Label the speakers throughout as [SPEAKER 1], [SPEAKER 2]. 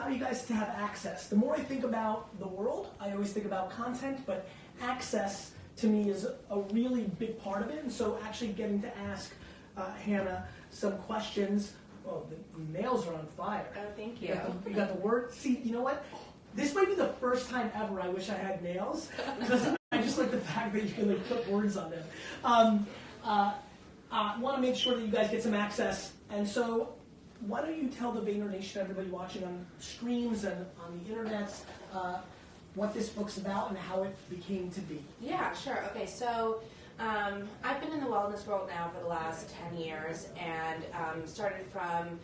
[SPEAKER 1] allow you guys to have access. The more I think about the world, I always think about content, but access to me is a really big part of it. And so actually getting to ask Hannah some questions. Oh, the nails are on fire.
[SPEAKER 2] Oh, thank you.
[SPEAKER 1] You got the word. See, you know what? This might be the first time ever I wish I had nails, because I just like the fact that you can like put words on them. Want to make sure that you guys get some access, and so why don't you tell the Vayner Nation, everybody watching on streams and on the internets, what this book's about and how it became to be.
[SPEAKER 2] Yeah, sure. Okay, so I've been in the wellness world now for the last 10 years, and started from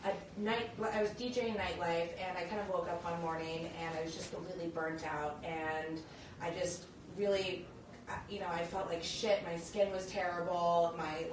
[SPEAKER 2] I was DJing nightlife, and I kind of woke up one morning and I was just completely burnt out, and I just really, I felt like shit. My skin was terrible. I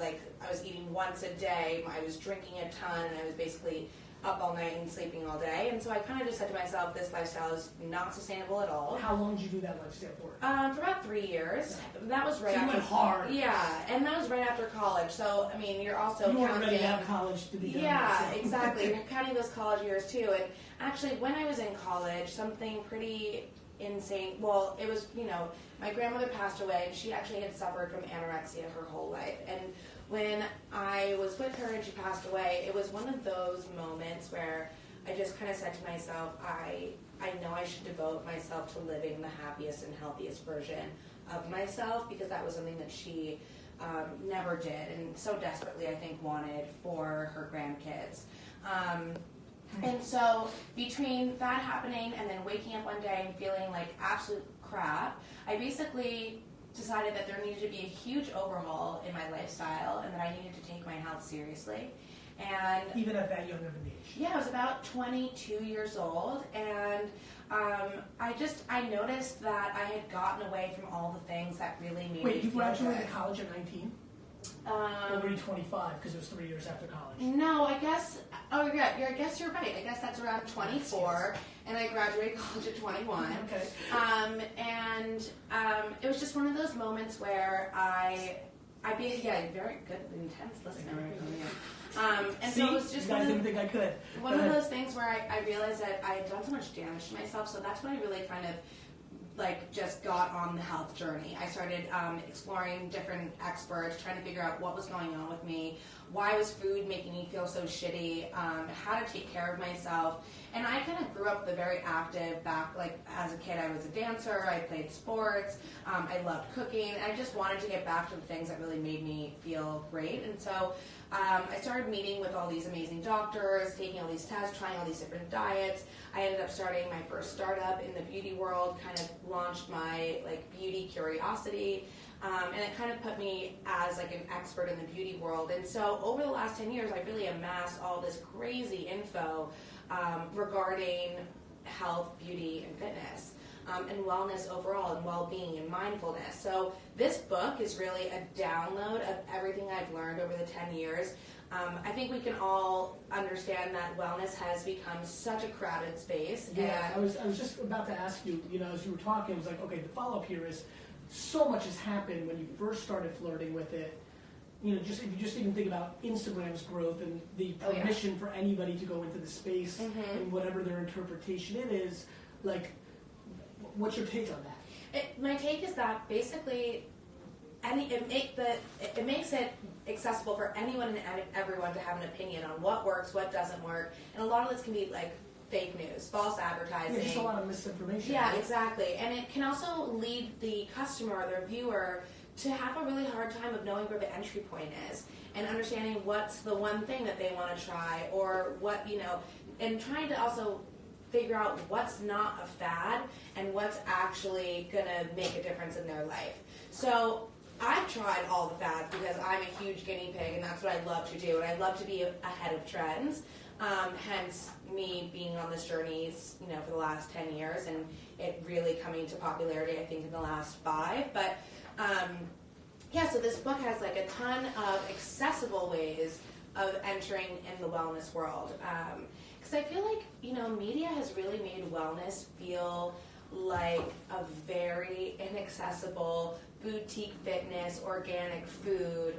[SPEAKER 2] was eating once a day. I was drinking a ton, and I was basically up all night and sleeping all day. And so I kind of just said to myself, this lifestyle is not sustainable at all.
[SPEAKER 1] How long did you do that lifestyle for?
[SPEAKER 2] For about 3 years. That was right
[SPEAKER 1] so
[SPEAKER 2] after.
[SPEAKER 1] You went hard.
[SPEAKER 2] Yeah, and that was right after college. So I mean, you're also
[SPEAKER 1] you weren't
[SPEAKER 2] counting.
[SPEAKER 1] Ready to have college to be done.
[SPEAKER 2] Yeah,
[SPEAKER 1] so.
[SPEAKER 2] exactly. You're counting those college years too. And actually, when I was in college, something pretty insane. Well, it was, my grandmother passed away, and she actually had suffered from anorexia her whole life. And when I was with her and she passed away, it was one of those moments where I just kind of said to myself, I know I should devote myself to living the happiest and healthiest version of myself, because that was something that she never did, and so desperately, I think, wanted for her grandkids. And so between that happening and then waking up one day and feeling like absolute crap, I basically decided that there needed to be a huge overhaul in my lifestyle, and that I needed to take my health seriously. And
[SPEAKER 1] even at that young of an age.
[SPEAKER 2] Yeah, I was about 22 years old, and I noticed that I had gotten away from all the things that really made me
[SPEAKER 1] Wait, you
[SPEAKER 2] feel
[SPEAKER 1] graduated
[SPEAKER 2] good.
[SPEAKER 1] college at 19? Or were you 25 because it was 3 years after college?
[SPEAKER 2] No, I guess. Oh yeah, I guess you're right. I guess that's around 24, and I graduated college at 21.
[SPEAKER 1] Okay.
[SPEAKER 2] It was just one of those moments where I very good, intense listener. And
[SPEAKER 1] See?
[SPEAKER 2] so it was just
[SPEAKER 1] you guys didn't think I could.
[SPEAKER 2] One of those things where I realized that I had done so much damage to myself. So that's when I really kind of just got on the health journey. I started exploring different experts, trying to figure out what was going on with me, why was food making me feel so shitty, how to take care of myself. And I kind of grew up with a very active as a kid, I was a dancer, I played sports, I loved cooking, and I just wanted to get back to the things that really made me feel great. And so I started meeting with all these amazing doctors, taking all these tests, trying all these different diets. I ended up starting my first startup in the beauty world, kind of launched my beauty curiosity, and it kind of put me as an expert in the beauty world. And so over the last 10 years, I really amassed all this crazy info regarding health, beauty, and fitness. And wellness overall, and well-being, and mindfulness. So this book is really a download of everything I've learned over the 10 years. I think we can all understand that wellness has become such a crowded space.
[SPEAKER 1] Yeah, I was just about to ask you, as you were talking, it was okay, the follow-up here is so much has happened when you first started flirting with it. If you just even think about Instagram's growth and the permission for anybody to go into the space and whatever their interpretation it is, what's your take on that?
[SPEAKER 2] My take is that basically it makes it accessible for anyone and everyone to have an opinion on what works, what doesn't work, and a lot of this can be fake news, false advertising.
[SPEAKER 1] Yeah, just a lot of misinformation.
[SPEAKER 2] Yeah,
[SPEAKER 1] right?
[SPEAKER 2] Exactly. And it can also lead the customer or their viewer to have a really hard time of knowing where the entry point is and understanding what's the one thing that they want to try, or what, and trying to also figure out what's not a fad and what's actually going to make a difference in their life. So I've tried all the fads because I'm a huge guinea pig, and that's what I love to do, and I love to be ahead of trends. Hence me being on this journey, for the last 10 years, and it really coming to popularity, I think, in the last 5. But so this book has a ton of accessible ways of entering in the wellness world. Because I feel media has really made wellness feel like a very inaccessible boutique fitness, organic food,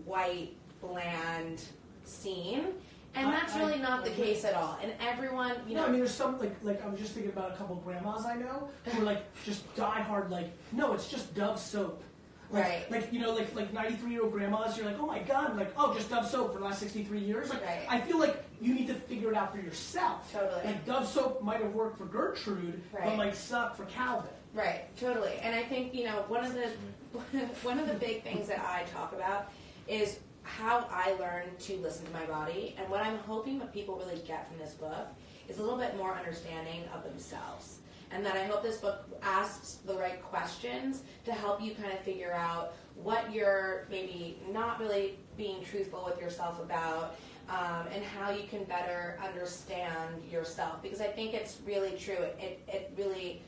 [SPEAKER 2] white, bland scene. And that's really not the case at all. And everyone, you know.
[SPEAKER 1] No, I mean, there's some, like, I was just thinking about a couple of grandmas I know who are, like, just diehard, like, no, it's just Dove soap. Like,
[SPEAKER 2] right.
[SPEAKER 1] Like, you know, like 93-year-old grandmas, you're like, oh my God, like, oh, just Dove soap for the last 63 years. Like,
[SPEAKER 2] right.
[SPEAKER 1] I feel like you need to figure it out for yourself.
[SPEAKER 2] Totally.
[SPEAKER 1] Like, Dove soap might have worked for Gertrude, but might suck for Calvin.
[SPEAKER 2] Right, totally. And I think, you know, one of the big things that I talk about is how I learned to listen to my body. And what I'm hoping that people really get from this book is a little bit more understanding of themselves. And that I hope this book asks the right questions to help you kind of figure out what you're maybe not really being truthful with yourself about, and how you can better understand yourself. Because I think it's really true. It really,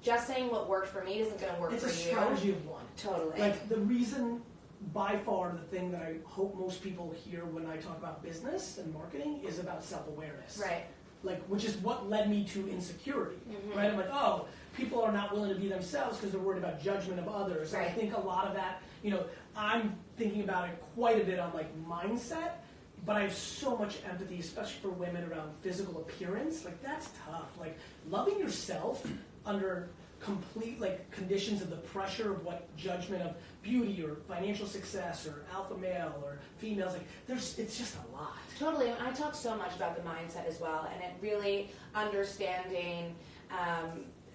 [SPEAKER 2] just saying what worked for me isn't going to work for you.
[SPEAKER 1] It's a strategy of one.
[SPEAKER 2] Totally.
[SPEAKER 1] Like, the reason, by far, the thing that I hope most people hear when I talk about business and marketing is about self-awareness.
[SPEAKER 2] Right.
[SPEAKER 1] Like, which is what led me to insecurity, right? I'm like, oh, people are not willing to be themselves because they're worried about judgment of others.
[SPEAKER 2] Right.
[SPEAKER 1] And I think a lot of that, you know, I'm thinking about it quite a bit on, like, mindset, but I have so much empathy, especially for women, around physical appearance. Like, that's tough. Like, loving yourself under complete, like, conditions of the pressure of what judgment of beauty or financial success or alpha male or females, like, it's just a lot.
[SPEAKER 2] Totally, and I talk so much about the mindset as well, and it really understanding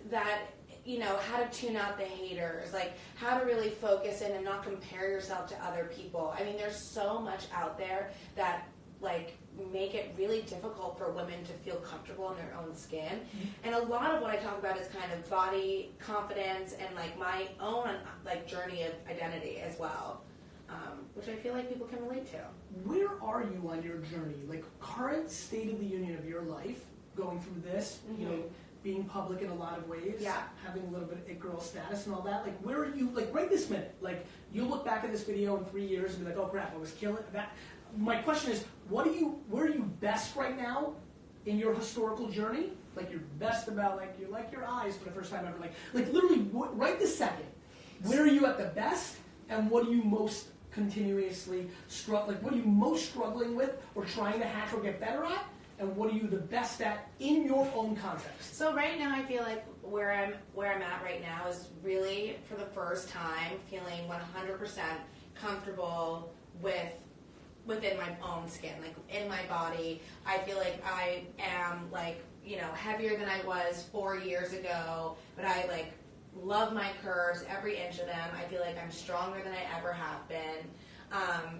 [SPEAKER 2] that, you know, how to tune out the haters, like how to really focus in and not compare yourself to other people. I mean, there's so much out there that, like, make it really difficult for women to feel comfortable in their own skin. And a lot of what I talk about is kind of body confidence and, like, my own, like, journey of identity as well, which I feel like people can relate to.
[SPEAKER 1] Where are you on your journey? Like, current state of the union of your life, going through this, you know, being public in a lot of ways, having a little bit of it girl status and all that. Like, where are you, like, right this minute? Like, you'll look back at this video in 3 years and be like, oh crap, I was killing that. My question is, where are you best right now in your historical journey? Like, you're best about, like, you like your eyes for the first time ever. Like literally, right this second, where are you at the best, and what are you most continuously what are you most struggling with or trying to hack or get better at, and what are you the best at in your own context?
[SPEAKER 2] So right now, I feel like where I'm at right now is really, for the first time, feeling 100% comfortable within my own skin, like in my body. I feel like I am, like, you know, heavier than I was 4 years ago, but I, like, love my curves, every inch of them. I feel like I'm stronger than I ever have been.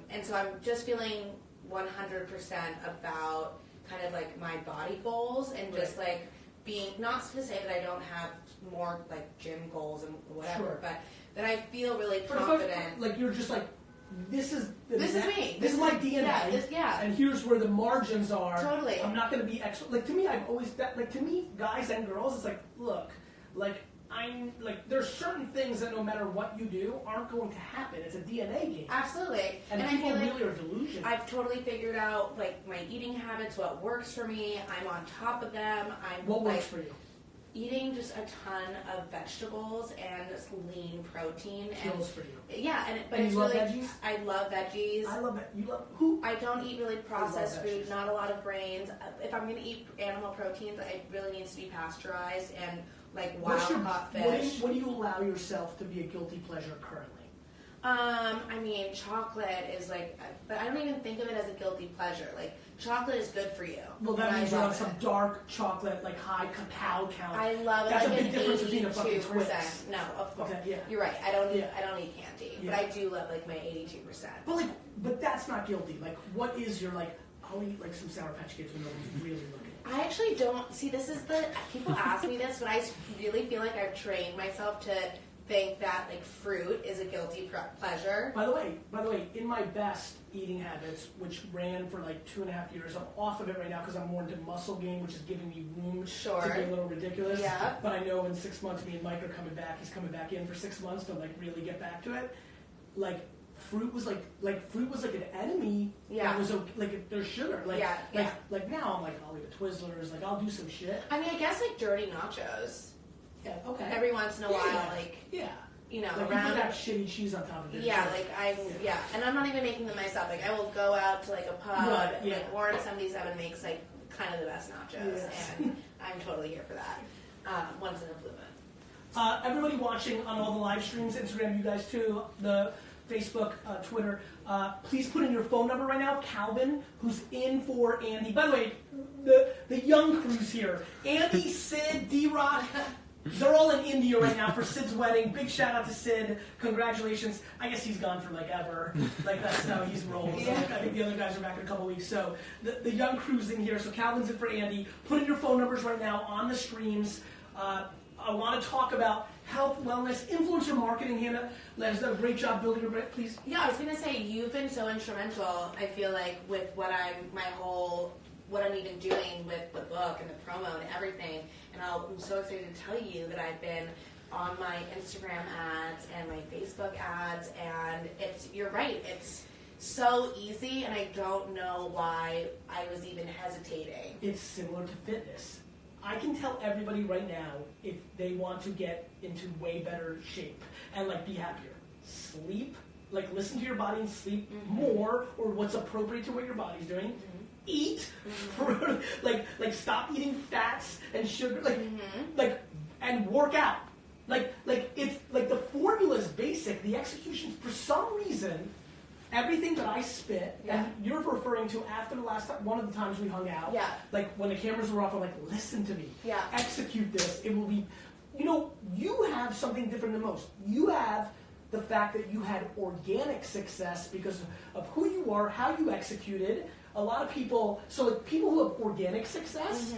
[SPEAKER 2] And so I'm just feeling 100% about kind of, like, my body goals and just, like, being, not to say that I don't have more, like, gym goals and whatever, but that I feel really confident.
[SPEAKER 1] Like, you're just like, this is me.
[SPEAKER 2] This
[SPEAKER 1] is my DNA. And here's where the margins are.
[SPEAKER 2] Totally.
[SPEAKER 1] I'm not going to be extra. Like, to me, I've always, like, to me, guys and girls, it's like, look, like, there's certain things that no matter what you do aren't going to happen. It's a DNA game.
[SPEAKER 2] Absolutely.
[SPEAKER 1] And people really are delusional.
[SPEAKER 2] I've totally figured out, like, my eating habits, what works for me. I'm on top of them.
[SPEAKER 1] What works for you?
[SPEAKER 2] Eating just a ton of vegetables and lean protein.
[SPEAKER 1] Kills for you.
[SPEAKER 2] Yeah, but
[SPEAKER 1] and
[SPEAKER 2] it's
[SPEAKER 1] you love
[SPEAKER 2] really.
[SPEAKER 1] Veggies?
[SPEAKER 2] I love veggies.
[SPEAKER 1] I love it. You love who?
[SPEAKER 2] I don't eat really processed food. Not a lot of grains. If I'm going to eat animal proteins, it really needs to be pasteurized and, like, wild caught fish.
[SPEAKER 1] What do you allow yourself to be a guilty pleasure currently?
[SPEAKER 2] I mean, chocolate is, like, but I don't even think of it as a guilty pleasure. Like, chocolate is good for you.
[SPEAKER 1] Well, that means you're on some dark chocolate, like, high cacao count.
[SPEAKER 2] I love it.
[SPEAKER 1] That's
[SPEAKER 2] like
[SPEAKER 1] a big difference between a fucking
[SPEAKER 2] 82%.
[SPEAKER 1] Twix.
[SPEAKER 2] No, of course.
[SPEAKER 1] Okay, yeah.
[SPEAKER 2] You're right. I don't eat candy, but I do love, like, my 82%.
[SPEAKER 1] But that's not guilty. Like, what is your, like, I'll eat, like, some Sour Patch Kids when nobody's really looking.
[SPEAKER 2] I actually don't see. This is people ask me this, but I really feel like I've trained myself to think that, like, fruit is a guilty pleasure.
[SPEAKER 1] By the way, in my best eating habits, which ran for like 2.5 years, I'm off of it right now because I'm more into muscle gain, which is giving me room to be a little ridiculous.
[SPEAKER 2] Yeah.
[SPEAKER 1] But I know in 6 months, me and Mike are coming back. He's coming back in for 6 months to, like, really get back to it. Like, fruit was like an enemy.
[SPEAKER 2] Yeah.
[SPEAKER 1] That was like there's sugar. Like now I'm like, I'll eat a Twizzlers. Like, I'll do some shit.
[SPEAKER 2] I mean, I guess, like, dirty nachos.
[SPEAKER 1] Yeah. Okay.
[SPEAKER 2] Every once in a while, like.
[SPEAKER 1] Yeah.
[SPEAKER 2] you know,
[SPEAKER 1] like
[SPEAKER 2] around.
[SPEAKER 1] You have shitty cheese on top of it.
[SPEAKER 2] Yeah, like and I'm not even making them myself. Like I will go out to like a pub, and like Warren 77 makes like kind of the best nachos, and I'm totally here for that. Once in a blue moon.
[SPEAKER 1] Everybody watching on all the live streams, Instagram, you guys too, the Facebook, Twitter, please put in your phone number right now. Calvin, who's in for Andy. By the way, the young crew's here. Andy, Sid, D-Rock, they're all in India right now for Sid's wedding. Big shout out to Sid. Congratulations. I guess he's gone for like ever. Like that's how he's rolled. So, like, I think the other guys are back in a couple weeks. So the young crew's in here. So Calvin's in for Andy. Put in your phone numbers right now on the streams. I want to talk about health, wellness, influencer marketing. Hannah has done a great job building your brand. Please.
[SPEAKER 2] Yeah, I was gonna say you've been so instrumental. I feel like with what I'm even doing with the book and the promo and everything. And I'm so excited to tell you that I've been on my Instagram ads and my Facebook ads, and you're right. It's so easy, and I don't know why I was even hesitating.
[SPEAKER 1] It's similar to fitness. I can tell everybody right now if they want to get into way better shape and like be happier. Sleep, like listen to your body and sleep more, or what's appropriate to what your body's doing. Eat, like stop eating fats and sugar, like and work out. Like it's like the formula's basic. The execution, for some reason, everything that I spit, and you're referring to after the last time, one of the times we hung out, like when the cameras were off, I'm like, listen to me, execute this. It will be, you know, you have something different than most. You have the fact that you had organic success because of who you are, how you executed. A lot of people, so like people who have organic success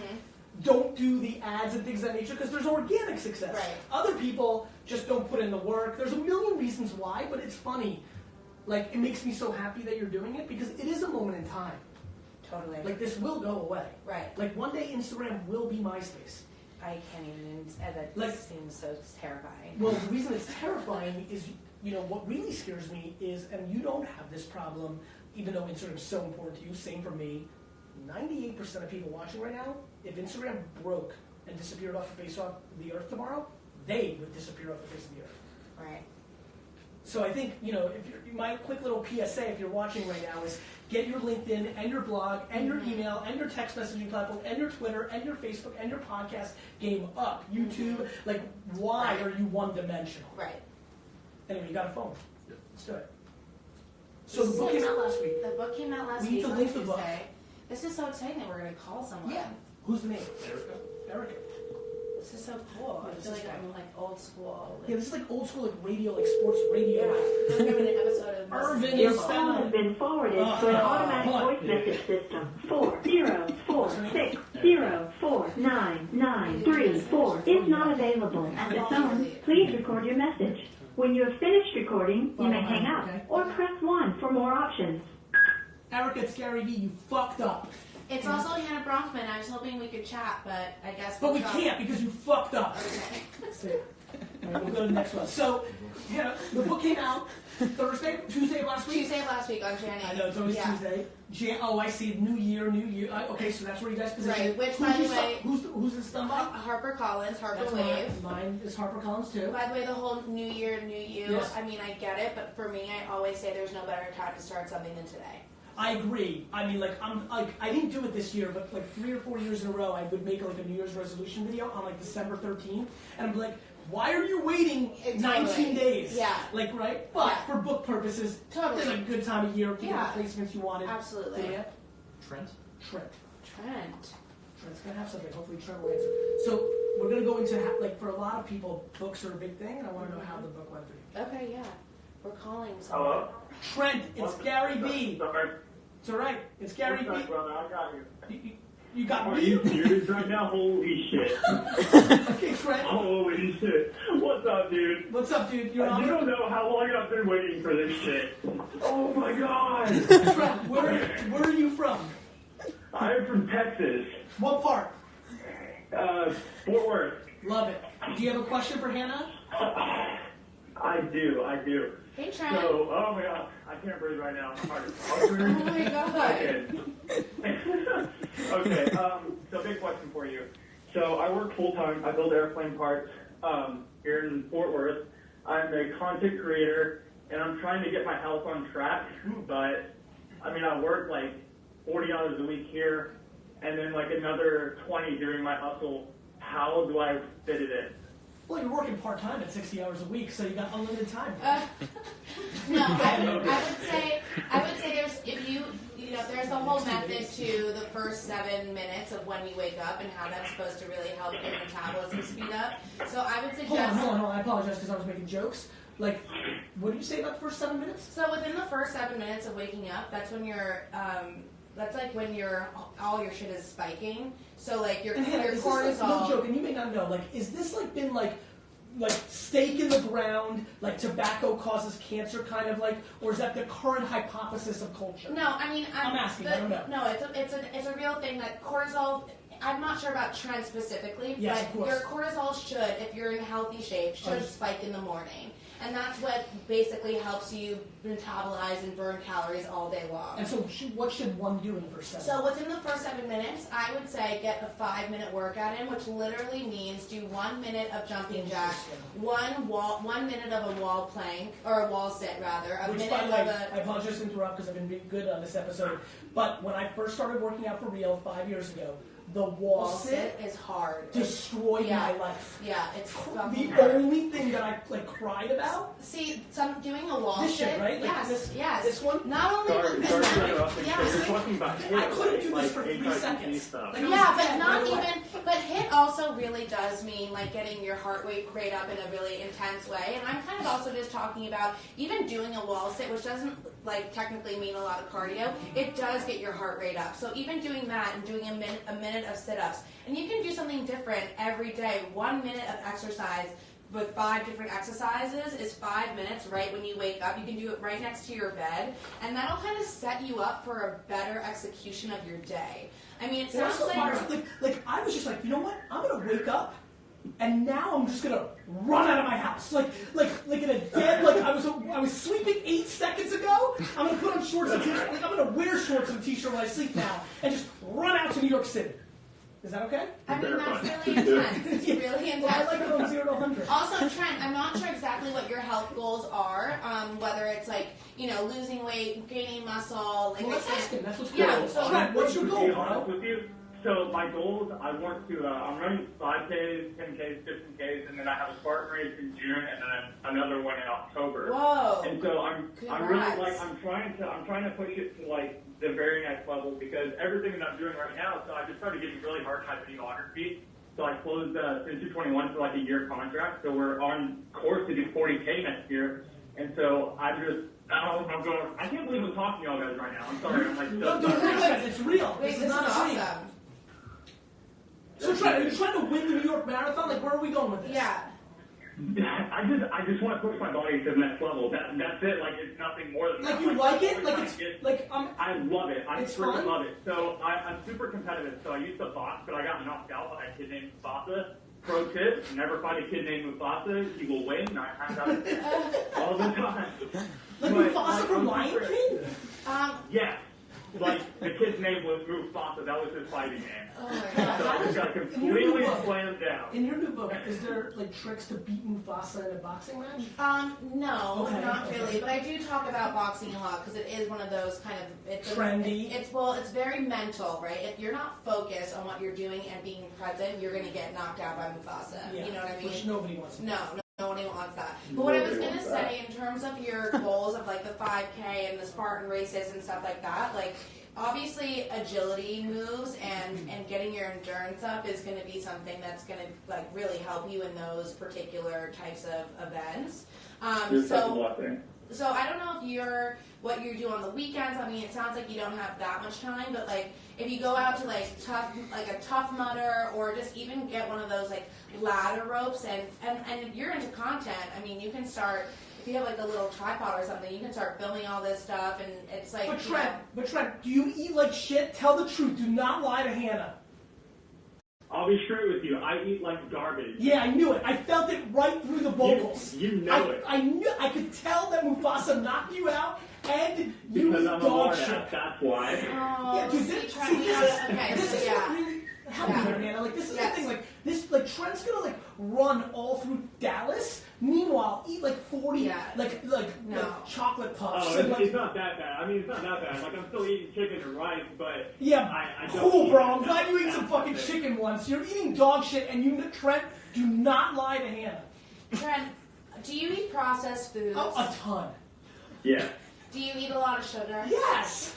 [SPEAKER 1] don't do the ads and things of that nature because there's organic success.
[SPEAKER 2] Right.
[SPEAKER 1] Other people just don't put in the work. There's a million reasons why, but it's funny. Like, it makes me so happy that you're doing it because it is a moment in time.
[SPEAKER 2] Totally.
[SPEAKER 1] Like, this will go away.
[SPEAKER 2] Right.
[SPEAKER 1] Like, one day Instagram will be MySpace.
[SPEAKER 2] I can't even, that
[SPEAKER 1] like,
[SPEAKER 2] seems so terrifying.
[SPEAKER 1] Well, the reason it's terrifying is, you know, what really scares me is, and you don't have this problem, even though Instagram is so important to you, same for me, 98% of people watching right now, if Instagram broke and disappeared off the face of the earth tomorrow, they would disappear off the face of the earth.
[SPEAKER 2] Right.
[SPEAKER 1] So I think, you know, if you're, my quick little PSA, if you're watching right now, is get your LinkedIn and your blog and your email and your text messaging platform and your Twitter and your Facebook and your podcast game up. YouTube, like, why are you one-dimensional?
[SPEAKER 2] Right.
[SPEAKER 1] Anyway, you got a phone. Let's do it. So the book came out last week.
[SPEAKER 2] The book came out last week.
[SPEAKER 1] We need to link the book.
[SPEAKER 2] This is so exciting that we're going to call someone.
[SPEAKER 1] Yeah. Who's the name? Erica.
[SPEAKER 2] This is so cool. I feel like I'm like old school. Like,
[SPEAKER 1] yeah, this is like old school, like radio, like sports radio.
[SPEAKER 2] Yeah. I'm having an episode of
[SPEAKER 1] Irvin,
[SPEAKER 3] your call has been forwarded to an automatic voice message system. 40460499934 is not available at the tone. Please record your message. When you have finished recording, you may hang up or press 1 for more options.
[SPEAKER 1] Erica, it's Gary V. You fucked up.
[SPEAKER 2] It's also Hannah Bronfman. I was hoping we could chat, but I guess
[SPEAKER 1] But we can't because you fucked up.
[SPEAKER 2] Okay.
[SPEAKER 1] See. All right, we'll go to the next one. So, yeah, the book came out Tuesday of last week?
[SPEAKER 2] Tuesday of last week on January.
[SPEAKER 1] I know, it's always Tuesday. I see. New year. Okay, so that's where you guys position.
[SPEAKER 2] Right, which, by the way...
[SPEAKER 1] Who's this done by?
[SPEAKER 2] HarperCollins, Harper
[SPEAKER 1] That's
[SPEAKER 2] Wave.
[SPEAKER 1] Mine is HarperCollins, too.
[SPEAKER 2] By the way, the whole New Year, New You,
[SPEAKER 1] Yes.
[SPEAKER 2] I mean, I get it, but for me, I always say there's no better time to start something than today.
[SPEAKER 1] I agree. I mean, like, I didn't do it this year, but like 3 or 4 years in a row, I would make like a New Year's resolution video on like December 13th, and I'm like, why are you waiting 19 days?
[SPEAKER 2] Yeah.
[SPEAKER 1] Like, right? But for book purposes,
[SPEAKER 2] Totally.
[SPEAKER 1] it's a good time of year to get the placements you wanted.
[SPEAKER 2] Absolutely.
[SPEAKER 1] Yeah.
[SPEAKER 4] Trent?
[SPEAKER 1] Trent's gonna have something. Hopefully, Trent will answer. So we're gonna go into like for a lot of people, books are a big thing, and I want to know how the book went for you.
[SPEAKER 2] Okay, yeah. We're calling someone.
[SPEAKER 5] Hello?
[SPEAKER 1] Trent, it's Gary V.
[SPEAKER 5] Sorry.
[SPEAKER 1] It's all right. It's Gary
[SPEAKER 5] What's
[SPEAKER 1] V.
[SPEAKER 5] up, brother? I got you.
[SPEAKER 1] You got
[SPEAKER 5] Are
[SPEAKER 1] me.
[SPEAKER 5] you serious right now? Holy shit.
[SPEAKER 1] Okay, Trent.
[SPEAKER 5] Holy shit. What's up, dude?
[SPEAKER 1] What's up, dude? You're on.
[SPEAKER 5] You don't know how long I've been waiting for this shit. Oh my god.
[SPEAKER 1] Trent, where are you from?
[SPEAKER 5] I'm from Texas.
[SPEAKER 1] What part?
[SPEAKER 5] Fort Worth.
[SPEAKER 1] Love it. Do you have a question for Hannah?
[SPEAKER 5] I do.
[SPEAKER 2] Hey, Trent.
[SPEAKER 5] So, oh my god, I can't breathe right now. I'm hard to
[SPEAKER 2] Oh my god.
[SPEAKER 5] Okay, so big question for you. So I work full-time. I build airplane parts here in Fort Worth. I'm a content creator, and I'm trying to get my health on track, but I mean, I work like 40 hours a week here, and then like another 20 during my hustle. How do I fit it in?
[SPEAKER 1] Well, you're working part-time at 60 hours a week, so you got unlimited time.
[SPEAKER 2] No, I would say there's, there's the whole method to the first 7 minutes of when you wake up and how that's supposed to really help your metabolism speed up. So I would suggest...
[SPEAKER 1] Hold on, I apologize because I was making jokes. Like, what did you say about the first 7 minutes?
[SPEAKER 2] So within the first 7 minutes of waking up, that's when you're... that's like when all your shit is spiking. So like your cortisol.
[SPEAKER 1] No joke, and you may not know. Like, is this like been like stake in the ground, like tobacco causes cancer, kind of like, or is that the current hypothesis of culture?
[SPEAKER 2] No, I mean
[SPEAKER 1] I'm asking. I don't know.
[SPEAKER 2] No, it's a real thing that cortisol. I'm not sure about trends specifically,
[SPEAKER 1] yes,
[SPEAKER 2] but your cortisol should, if you're in healthy shape, should spike in the morning. And that's what basically helps you metabolize and burn calories all day long.
[SPEAKER 1] And so what should one do in the first 7 minutes?
[SPEAKER 2] So within the first 7 minutes, I would say get a 5-minute workout in, which literally means do 1 minute of jumping jacks, 1 minute of a wall plank, or a wall sit rather.
[SPEAKER 1] Which, by the way, I apologize to interrupt because I've been being good on this episode, but when I first started working out for real 5 years ago, the wall sit
[SPEAKER 2] is hard.
[SPEAKER 1] Destroyed my life.
[SPEAKER 2] Yeah, it's
[SPEAKER 1] the
[SPEAKER 2] hard.
[SPEAKER 1] only thing that I cried about.
[SPEAKER 2] See, doing a wall
[SPEAKER 1] this
[SPEAKER 2] sit.
[SPEAKER 1] Shit, right?
[SPEAKER 2] Yes,
[SPEAKER 1] like
[SPEAKER 2] yes.
[SPEAKER 1] This one.
[SPEAKER 2] Not only
[SPEAKER 5] Sorry, you're talking about
[SPEAKER 1] I couldn't do this for 3 seconds.
[SPEAKER 2] Like, yeah, but not even. But HIIT also really does mean like getting your heart rate up in a really intense way. And I'm kind of also just talking about even doing a wall sit, which doesn't like technically mean a lot of cardio. It does get your heart rate up. So even doing that and doing a minute of sit-ups, and you can do something different every day. 1 minute of exercise with 5 different exercises is 5 minutes right when you wake up. You can do it right next to your bed, and that'll kind of set you up for a better execution of your day. I mean, it sounds
[SPEAKER 1] like I was just like, you know what? I'm gonna wake up, and now I'm just gonna run out of my house, like in a dead, like I was sleeping 8 seconds ago. I'm gonna put on shorts and t-shirt. Like I'm gonna wear shorts and a t-shirt when I sleep now, and just run out to New York City. Is that okay?
[SPEAKER 2] I mean, that's really intense. It's really intense.
[SPEAKER 1] Well, I like it from 0 to 100.
[SPEAKER 2] Also, Trent, I'm not sure exactly what your health goals are. Whether it's like, losing weight, gaining muscle. Like,
[SPEAKER 1] well, let's ask him. That's what's cool.
[SPEAKER 2] Yeah. So,
[SPEAKER 1] Trent, what's your goal,
[SPEAKER 5] To be honest with you, so my goals, I want to, I'm running 5Ks, 10Ks, 15Ks, and then I have a Spartan race in June, and then another one in October.
[SPEAKER 2] Whoa.
[SPEAKER 5] And so I'm really like, I'm trying to push it to like the very next level, because everything that I'm doing right now, so I just started getting really hard at my videography. So I closed Since 221 for like a year contract, so we're on course to do 40K next year. And so I'm going, I can't believe I'm talking to y'all guys right now. I'm sorry. I'm like,
[SPEAKER 1] no, don't worry about it. It's real.
[SPEAKER 2] Wait, this is awesome.
[SPEAKER 1] So Trent, are you trying to win the New York Marathon? Like, where are we going with this?
[SPEAKER 2] Yeah.
[SPEAKER 5] I just want to push my body to the next level. That's it. Like, it's nothing more than that.
[SPEAKER 1] Like, you like it? Like, it's like
[SPEAKER 5] I love it. I freaking
[SPEAKER 1] fun?
[SPEAKER 5] love it. So I'm super competitive. So I used to box, but I got knocked out by a kid named Mufasa. Pro tip: never fight a kid named Mufasa. He will win 9 times out of 10 all the time.
[SPEAKER 1] Like Mufasa from Lion King?
[SPEAKER 5] Yeah. Like, the kid's name was Mufasa. That was his fighting name.
[SPEAKER 2] Oh my God.
[SPEAKER 5] So I just got completely slammed down.
[SPEAKER 1] In your new book, is there like tricks to beat Mufasa in a boxing match?
[SPEAKER 2] No,
[SPEAKER 1] Okay,
[SPEAKER 2] not really. But I do talk about boxing a lot because it is one of those kind of
[SPEAKER 1] trendy.
[SPEAKER 2] It's very mental, right? If you're not focused on what you're doing and being present, you're gonna get knocked out by Mufasa.
[SPEAKER 1] Yeah,
[SPEAKER 2] you know what I mean?
[SPEAKER 1] Which nobody wants.
[SPEAKER 2] Nobody wants that. But what I was going to say, in terms of your goals of like the 5K and the Spartan races and stuff like that, like obviously agility moves and getting your endurance up is going to be something that's going to like really help you in those particular types of events. So I don't know if what you do on the weekends. I mean, it sounds like you don't have that much time, but like if you go out to like a tough mudder, or just even get one of those like ladder ropes, and if you're into content, I mean, you can start. If you have like a little tripod or something, you can start filming all this stuff, and it's like.
[SPEAKER 1] But Trent, do you eat like shit? Tell the truth. Do not lie to Hannah.
[SPEAKER 5] I'll be straight with you. I eat like garbage.
[SPEAKER 1] Yeah, I knew it. I felt it right through the vocals.
[SPEAKER 5] You know it.
[SPEAKER 1] I could tell that Mufasa knocked you out, and you
[SPEAKER 5] because
[SPEAKER 1] eat
[SPEAKER 5] I'm
[SPEAKER 1] dog
[SPEAKER 5] a
[SPEAKER 1] shit.
[SPEAKER 5] That's why.
[SPEAKER 2] Oh,
[SPEAKER 1] Yeah, dude,
[SPEAKER 2] this
[SPEAKER 1] this is
[SPEAKER 2] what really help me there, Hannah.
[SPEAKER 1] Like, this is the thing. Like, this, like, Trent's gonna like run all through Dallas. Meanwhile, eat like 40 like chocolate puffs.
[SPEAKER 5] Oh,
[SPEAKER 1] and,
[SPEAKER 5] it's not that bad. I mean, it's not that bad. Like, I'm still eating chicken and rice, but I don't
[SPEAKER 1] cool, bro. I'm glad you ate some fucking chicken once. You're eating dog shit, and you, Trent, do not lie to Hannah.
[SPEAKER 2] Trent, do you eat processed foods?
[SPEAKER 1] Oh, a ton.
[SPEAKER 5] Yeah.
[SPEAKER 2] Do you eat a lot of sugar?
[SPEAKER 1] Yes.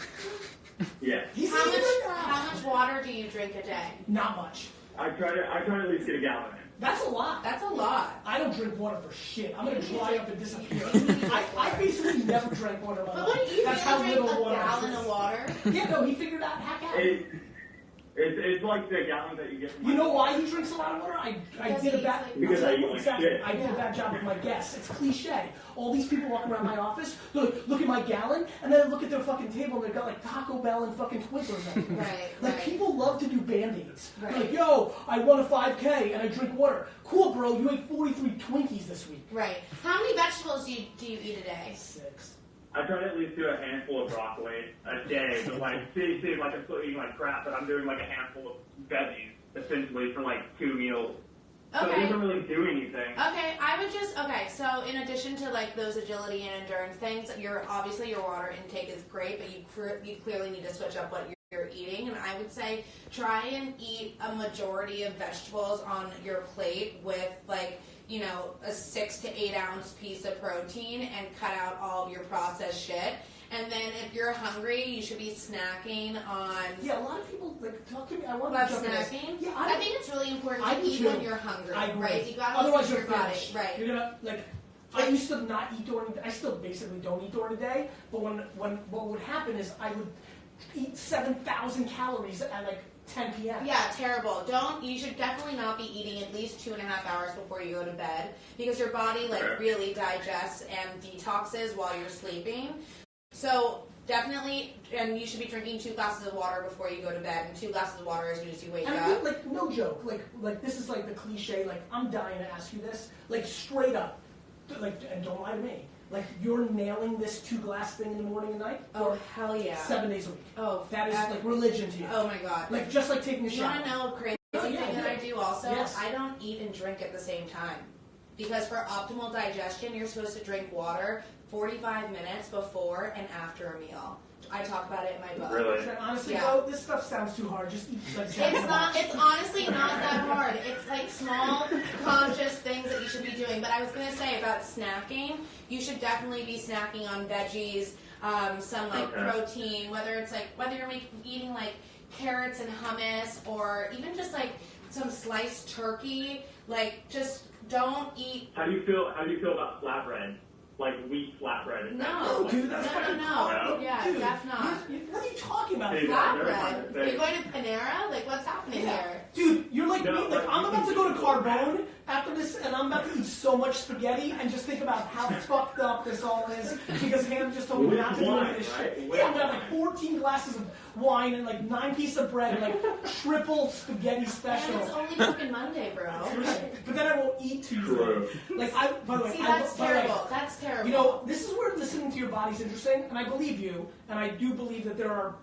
[SPEAKER 5] Yeah.
[SPEAKER 2] How much water do you drink a day?
[SPEAKER 1] Not much.
[SPEAKER 5] I try to at least get a gallon in.
[SPEAKER 1] That's a lot.
[SPEAKER 2] That's a lot.
[SPEAKER 1] I don't drink water for shit. I'm gonna dry up and disappear. I basically never drank water in my life.
[SPEAKER 2] But what do you
[SPEAKER 1] That's how
[SPEAKER 2] drink
[SPEAKER 1] little
[SPEAKER 2] a
[SPEAKER 1] water.
[SPEAKER 2] gallon of water?
[SPEAKER 1] Yeah, no, he figured out hack out.
[SPEAKER 5] It's like the gallons that you get from
[SPEAKER 1] You know why he drinks a lot of water? I did a bad
[SPEAKER 5] because I eat like shit.
[SPEAKER 1] I did a bad job with my guests. It's cliche. All these people walking around my office, they're like, look at my gallon, and then I look at their fucking table and they've got like Taco Bell and fucking Twizzlers everywhere.
[SPEAKER 2] Right.
[SPEAKER 1] Like people love to do band-aids.
[SPEAKER 2] Right.
[SPEAKER 1] They're like, yo, I won a 5K and I drink water. Cool, bro. You ate 43 Twinkies this week.
[SPEAKER 2] Right. How many vegetables do you eat a day?
[SPEAKER 1] 6.
[SPEAKER 5] I try to at least do a handful of broccoli a day, but like, see, like I'm still eating like crap, but I'm doing like a handful of veggies essentially for like 2 meals. So it doesn't really do anything.
[SPEAKER 2] Okay, so in addition to like those agility and endurance things, obviously your water intake is great, but you clearly need to switch up what you're eating, and I would say try and eat a majority of vegetables on your plate with like, you know, a 6 to 8 ounce piece of protein and cut out all of your processed shit. And then if you're hungry, you should be snacking on...
[SPEAKER 1] Yeah, a lot of people, like, talk to me. I want
[SPEAKER 2] about
[SPEAKER 1] to jump in.
[SPEAKER 2] snacking?
[SPEAKER 1] Yeah,
[SPEAKER 2] I think it's really important to eat when you're hungry.
[SPEAKER 1] I agree.
[SPEAKER 2] Right? You gotta
[SPEAKER 1] Otherwise,
[SPEAKER 2] listen
[SPEAKER 1] you're
[SPEAKER 2] to your body.
[SPEAKER 1] finished.
[SPEAKER 2] Right.
[SPEAKER 1] You're gonna, like... I used to not eat during... I still basically don't eat during the day, but when what would happen is I would eat 7,000 calories at, like, 10 p.m.
[SPEAKER 2] Yeah, terrible. You should definitely not be eating at least 2.5 hours before you go to bed because your body really digests and detoxes while you're sleeping. So definitely, and you should be drinking 2 glasses of water before you go to bed, and 2 glasses of water as soon as you wake up.
[SPEAKER 1] Like, no joke. Like this is like the cliche. Like, I'm dying to ask you this. Like, straight up. Like, and don't lie to me. Like, you're nailing this 2-glass thing in the morning and night?
[SPEAKER 2] Oh, hell yeah.
[SPEAKER 1] 7 days a week.
[SPEAKER 2] Oh,
[SPEAKER 1] that is like religion to you.
[SPEAKER 2] Oh my god.
[SPEAKER 1] Like, just like taking a shower.
[SPEAKER 2] You want to know a crazy thing that I do also?
[SPEAKER 1] Yes.
[SPEAKER 2] I don't eat and drink at the same time. Because for optimal digestion, you're supposed to drink water 45 minutes before and after a meal. I talk about it in my book.
[SPEAKER 5] Really?
[SPEAKER 1] Honestly, though, this stuff sounds too hard. Just eat like
[SPEAKER 2] It's honestly not that hard. It's like small, conscious things that you should be doing. But I was going to say about snacking, you should definitely be snacking on veggies, some like protein, whether you're eating like carrots and hummus, or even just like some sliced turkey. Like, just don't eat.
[SPEAKER 5] How do you feel about flatbread? Like wheat flatbread?
[SPEAKER 2] No,
[SPEAKER 1] dude, that's
[SPEAKER 2] no. Yeah,
[SPEAKER 1] dude,
[SPEAKER 2] that's not.
[SPEAKER 1] What are you talking about?
[SPEAKER 2] Flatbread? Are you going to Panera? Like, what's happening here?
[SPEAKER 1] Dude, you're like me. Like, I'm about to go to Carbone after this, and I'm about to eat so much spaghetti and just think about how fucked up this all is because Hannah just told me not to do any of this shit. Yeah, I'm gonna have like 14 glasses of wine and like 9 pieces of bread and like triple spaghetti special.
[SPEAKER 2] And it's only fucking Monday, bro.
[SPEAKER 1] But then I won't eat Tuesday. Like, by the way,
[SPEAKER 2] that's terrible. That's terrible.
[SPEAKER 1] You know, this is where listening to your body's interesting, and I believe you, and I do believe that there are,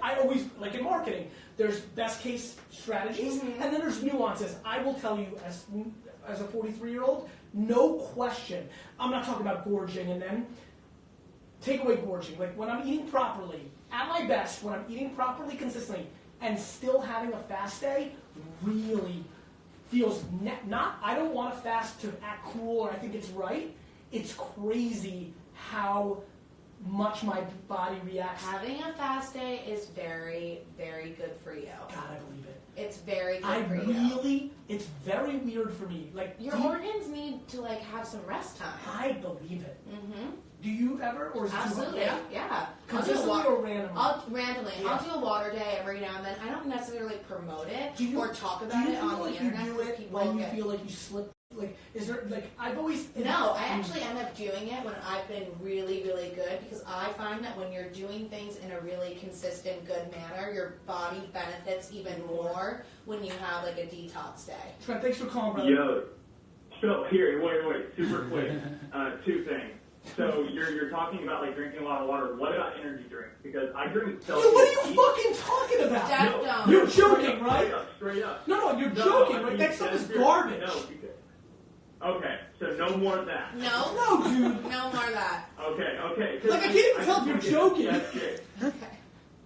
[SPEAKER 1] I always, like in marketing, there's best case strategies, and then there's nuances. I will tell you, as a 43-year-old, no question, I'm not talking about gorging, and then take away gorging. Like, when I'm eating properly, at my best, when I'm eating properly consistently, and still having a fast day, really feels, I don't want to fast to act cool or I think it's right. It's crazy how much my body reacts.
[SPEAKER 2] Having a fast day is very, very good for you.
[SPEAKER 1] God, I believe it.
[SPEAKER 2] It's very good for you.
[SPEAKER 1] It's very weird for me. Like,
[SPEAKER 2] your organs need to like have some rest time.
[SPEAKER 1] I believe it.
[SPEAKER 2] Mm-hmm.
[SPEAKER 1] Do you ever, or is it
[SPEAKER 2] absolutely? Yeah.
[SPEAKER 1] Consistently or randomly?
[SPEAKER 2] Randomly. Yeah. I'll do a water day every now and then. I don't necessarily promote it or talk about it on the internet.
[SPEAKER 1] Do you do it when you feel like you slip? Like, is there, like, I've always...
[SPEAKER 2] No, I actually end up doing it when I've been really, really good, because I find that when you're doing things in a really consistent, good manner, your body benefits even more when you have, like, a detox day.
[SPEAKER 1] Trent, thanks for calling, brother.
[SPEAKER 5] Yo, so here, wait, super quick. 2 things. So you're talking about like drinking a lot of water. What about energy drinks? Because I drink Celsius.
[SPEAKER 1] Dude, what are you fucking talking about?
[SPEAKER 2] No,
[SPEAKER 1] you're joking, right?
[SPEAKER 5] Straight up.
[SPEAKER 1] No, you're joking, right? That stuff is garbage.
[SPEAKER 5] No, Okay, so no more of that.
[SPEAKER 2] No.
[SPEAKER 1] No, dude.
[SPEAKER 2] No more of that.
[SPEAKER 5] Okay.
[SPEAKER 1] Like, I can't even tell if you're joking.
[SPEAKER 2] Okay.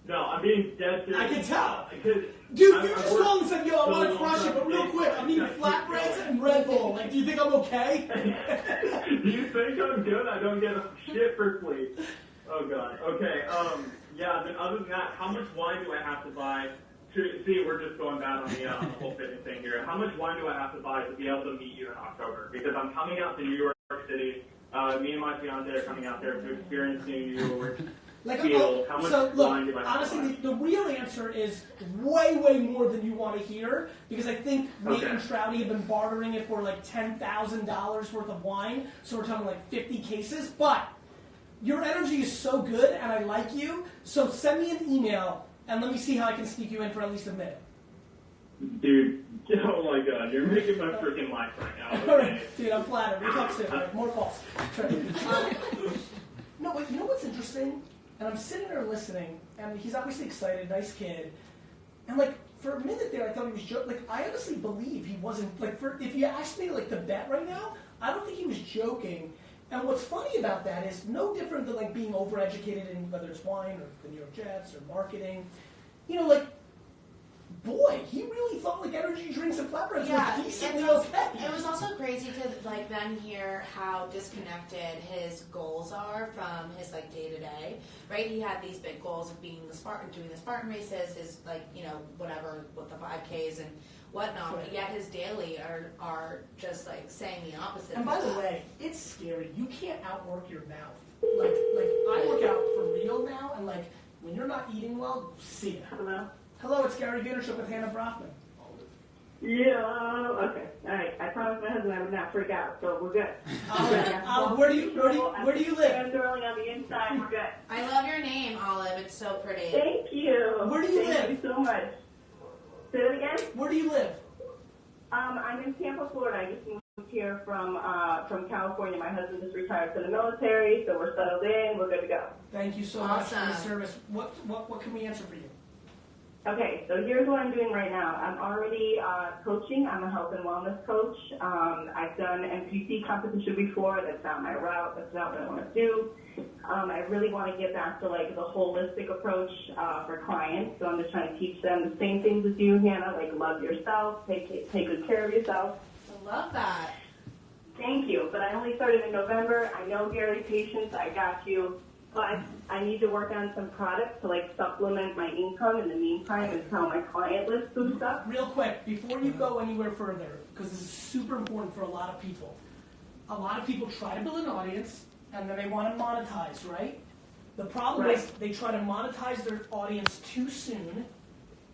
[SPEAKER 5] No, I'm being dead serious.
[SPEAKER 1] I can tell.
[SPEAKER 5] Dude,
[SPEAKER 1] Dude, you just called and said, yo, I want to crush it, but real quick, I'm eating flatbreads and Red Bull. Like, do you think I'm okay?
[SPEAKER 5] Do you think I'm good? I don't get shit for sleep. Oh, God. Okay, yeah, then other than that, how much wine do I have to buy? See, we're just going bad on the whole fitness thing here. How much wine do I have to buy to be able to meet you in October? Because I'm coming out to New York City. Me and my fiance are coming out there to experience New York.
[SPEAKER 1] Like,
[SPEAKER 5] How much
[SPEAKER 1] so look,
[SPEAKER 5] wine do I have
[SPEAKER 1] honestly,
[SPEAKER 5] to buy?
[SPEAKER 1] the real answer is way, way more than you want to hear, because I think Nate and Trouty have been bartering it for like $10,000 worth of wine, so we're talking like 50 cases, but your energy is so good, and I like you, so send me an email, and let me see how I can sneak you in for at least a minute.
[SPEAKER 5] Dude, oh my God, you're making my freaking life right now. Okay.
[SPEAKER 1] All right, dude, I'm flattered. We'll talk soon. All right, more calls. No, but you know what's interesting? And I'm sitting there listening, and he's obviously excited, nice kid. And like for a minute there, I thought he was joking. Like I honestly believe he wasn't. Like if you asked me like to bet right now, I don't think he was joking. And what's funny about that is no different than like being overeducated in whether it's wine or the New York Jets or marketing. You know, like. Boy, he really thought like energy drinks and flatbreads were decently okay.
[SPEAKER 2] It was also crazy to like then hear how disconnected his goals are from his like day to day. Right? He had these big goals of being the Spartan, doing the Spartan races, his like whatever with the 5Ks and whatnot. But yet his daily are just like saying the opposite.
[SPEAKER 1] And by the way, it's scary. You can't outwork your mouth. Like I work out for real now, and like when you're not eating well, see ya. Hello, it's Gary Vaynerchuk with Hannah Brockman.
[SPEAKER 4] Yeah, okay. All right. I promised my husband I would not freak out, so we're good.
[SPEAKER 1] Where do you live?
[SPEAKER 4] I'm throwing on the inside, we're good.
[SPEAKER 2] I love your name, Olive. It's so pretty.
[SPEAKER 4] Thank you.
[SPEAKER 1] Where do you live?
[SPEAKER 4] Thank you so much. Say it again?
[SPEAKER 1] Where do you live?
[SPEAKER 4] I'm in Tampa, Florida. I just moved here from California. My husband just retired from the military, so we're settled in. We're good to go.
[SPEAKER 1] Thank you so much for your service. What can we answer for you?
[SPEAKER 4] Okay, so here's what I'm doing right now. I'm already coaching. I'm a health and wellness coach. I've done MPC competition before. That's not my route. That's not what I want to do. I really want to get back to like the holistic approach for clients. So I'm just trying to teach them the same things as you, Hannah, like love yourself, take good care of yourself.
[SPEAKER 2] I love that.
[SPEAKER 4] Thank you. But I only started in November. I know, Gary, patience. I got you. But I need to work on some products to like supplement my income in the meantime and how my client list food stuff.
[SPEAKER 1] Real quick, before you go anywhere further, because this is super important for a lot of people. A lot of people try to build an audience and then they want to monetize, right? The problem is they try to monetize their audience too soon,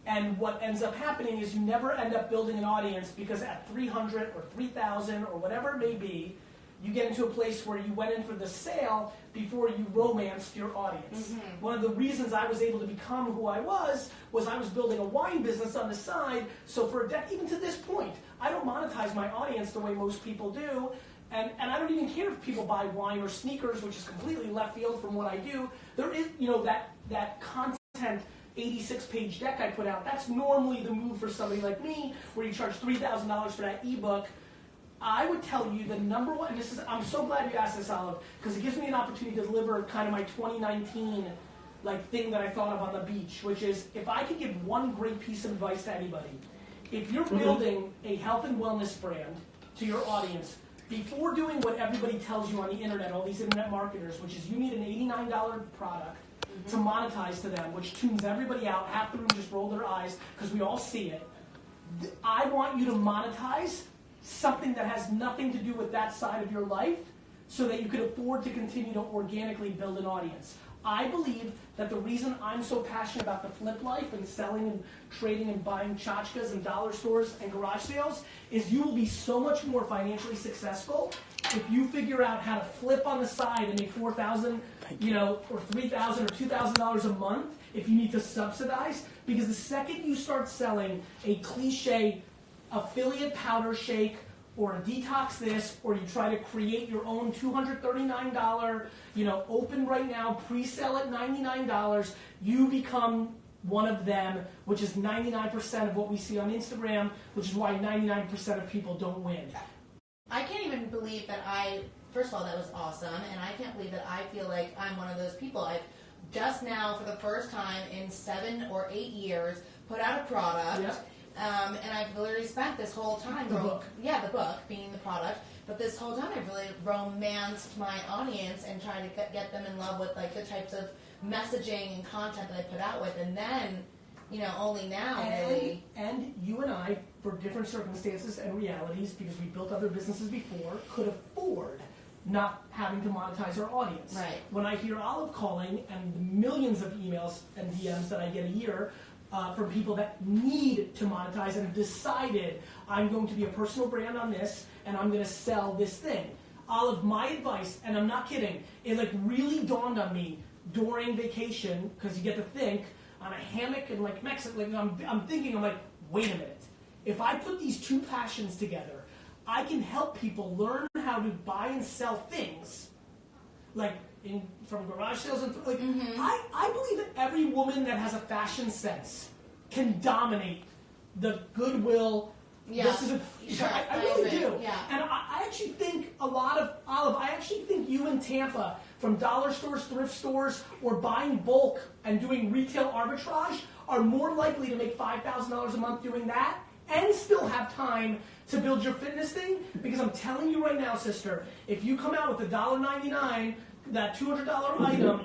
[SPEAKER 1] and what ends up happening is you never end up building an audience because at 300 or 3,000 or whatever it may be, you get into a place where you went in for the sale before you romanced your audience. Mm-hmm. One of the reasons I was able to become who I was I was building a wine business on the side. So for even to this point, I don't monetize my audience the way most people do. And I don't even care if people buy wine or sneakers, which is completely left field from what I do. There is, that content 86-page deck I put out, that's normally the move for somebody like me, where you charge $3,000 for that ebook. I would tell you the number one, and I'm so glad you asked this, Olive, because it gives me an opportunity to deliver kind of my 2019 thing that I thought of on the beach, which is if I could give one great piece of advice to anybody, if you're building a health and wellness brand to your audience, before doing what everybody tells you on the internet, all these internet marketers, which is you need an $89 product to monetize to them, which tunes everybody out, half the room just roll their eyes because we all see it. I want you to monetize something that has nothing to do with that side of your life so that you could afford to continue to organically build an audience. I believe that the reason I'm so passionate about the flip life and selling and trading and buying tchotchkes and dollar stores and garage sales is you will be so much more financially successful if you figure out how to flip on the side and make $4,000, or $3,000 or $2,000 a month if you need to subsidize. Because the second you start selling a cliche affiliate powder shake or a detox this, or you try to create your own $239, open right now, pre-sale at $99, you become one of them, which is 99% of what we see on Instagram, which is why 99% of people don't win.
[SPEAKER 2] I can't even even believe that first of all, that was awesome, and I can't believe that I feel like I'm one of those people. I've just now, for the first time in 7 or 8 years, put out a product,
[SPEAKER 1] Yep.
[SPEAKER 2] And I've literally spent this whole time,
[SPEAKER 1] The book.
[SPEAKER 2] Yeah, the book being the product, but this whole time I've really romanced my audience and trying to get them in love with like the types of messaging and content that I put out with, and then, only now really.
[SPEAKER 1] And you and I, for different circumstances and realities, because we built other businesses before, could afford not having to monetize our audience.
[SPEAKER 2] Right.
[SPEAKER 1] When I hear Olive calling and the millions of emails and DMs that I get a year from people that need to monetize and have decided I'm going to be a personal brand on this and I'm going to sell this thing. Olive, my advice, and I'm not kidding, it like really dawned on me during vacation, because you get to think on a hammock in like Mexico, like I'm thinking, I'm like, wait a minute. If I put these two passions together, I can help people learn how to buy and sell things, like from garage sales and like. I believe that every woman that has a fashion sense can dominate the Goodwill.
[SPEAKER 2] Yeah,
[SPEAKER 1] This is
[SPEAKER 2] sure,
[SPEAKER 1] I really
[SPEAKER 2] agree.
[SPEAKER 1] do.
[SPEAKER 2] Yeah.
[SPEAKER 1] And I actually think a lot of Olive. I actually think you in Tampa, from dollar stores, thrift stores, or buying bulk and doing retail arbitrage, are more likely to make $5,000 a month doing that and still have time to build your fitness thing. Because I'm telling you right now, sister, if you come out with $1.99, that $200 item,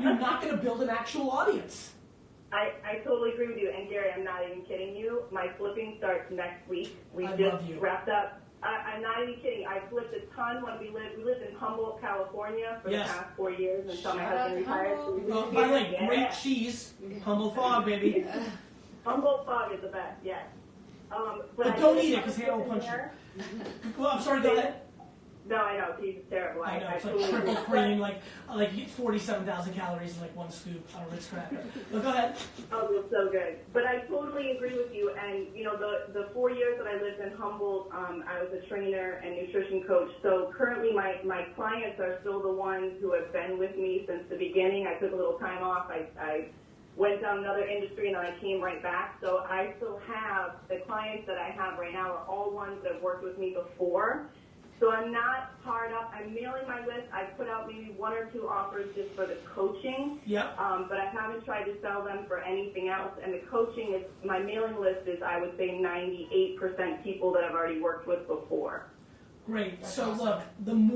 [SPEAKER 1] you're not going to build an actual audience.
[SPEAKER 4] I totally agree with you. And Gary, I'm not even kidding you. My flipping starts next week. We
[SPEAKER 1] I
[SPEAKER 4] just
[SPEAKER 1] love you.
[SPEAKER 4] wrapped up. I'm not even kidding. I flipped a ton when we lived in Humboldt, California for
[SPEAKER 1] Yes.
[SPEAKER 4] the past 4 years until my
[SPEAKER 2] Shout out
[SPEAKER 4] husband
[SPEAKER 2] to
[SPEAKER 4] retired.
[SPEAKER 2] Humboldt.
[SPEAKER 1] By the way,
[SPEAKER 4] Yeah.
[SPEAKER 1] great cheese, humble fog, baby.
[SPEAKER 4] Humboldt fog is the best, yes.
[SPEAKER 1] But
[SPEAKER 4] I
[SPEAKER 1] don't
[SPEAKER 4] did
[SPEAKER 1] eat it,
[SPEAKER 4] have
[SPEAKER 1] 'cause
[SPEAKER 4] a
[SPEAKER 1] Hannah will
[SPEAKER 4] flipping
[SPEAKER 1] punch you.
[SPEAKER 4] there.
[SPEAKER 1] Well, I'm sorry, go ahead.
[SPEAKER 4] No, I know. Cheese is terrible.
[SPEAKER 1] I know, it's like
[SPEAKER 4] totally
[SPEAKER 1] triple
[SPEAKER 4] agree.
[SPEAKER 1] cream, like you get 47,000 calories in like one scoop on a Ritz cracker. But go ahead.
[SPEAKER 4] Oh, it's so good. But I totally agree with you. And, the 4 years that I lived in Humboldt, I was a trainer and nutrition coach. So currently my clients are still the ones who have been with me since the beginning. I took a little time off. I went down another industry and then I came right back. So I still have, the clients that I have right now are all ones that have worked with me before. So I'm not hard up. I'm mailing my list. I put out maybe 1 or 2 offers just for the coaching.
[SPEAKER 1] Yep.
[SPEAKER 4] But I haven't tried to sell them for anything else. And the coaching is, my mailing list is, I would say, 98% people that I've already worked with before.
[SPEAKER 1] Great.
[SPEAKER 2] That's
[SPEAKER 1] So
[SPEAKER 2] awesome.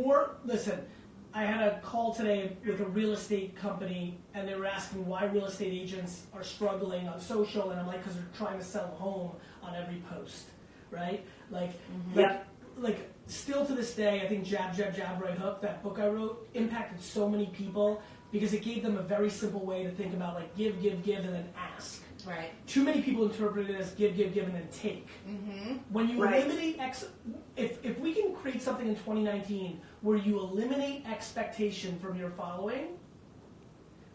[SPEAKER 1] look, listen, I had a call today with a real estate company, and they were asking why real estate agents are struggling on social, and I'm like, because they're trying to sell a home on every post, right? Like still to this day, I think Jab, Jab, Jab, Right Hook, that book I wrote, impacted so many people because it gave them a very simple way to think about like give, and then ask.
[SPEAKER 2] Right.
[SPEAKER 1] Too many people interpret it as give, and then take.
[SPEAKER 2] Mm-hmm.
[SPEAKER 1] When you
[SPEAKER 4] Right.
[SPEAKER 1] eliminate if we can create something in 2019 where you eliminate expectation from your following,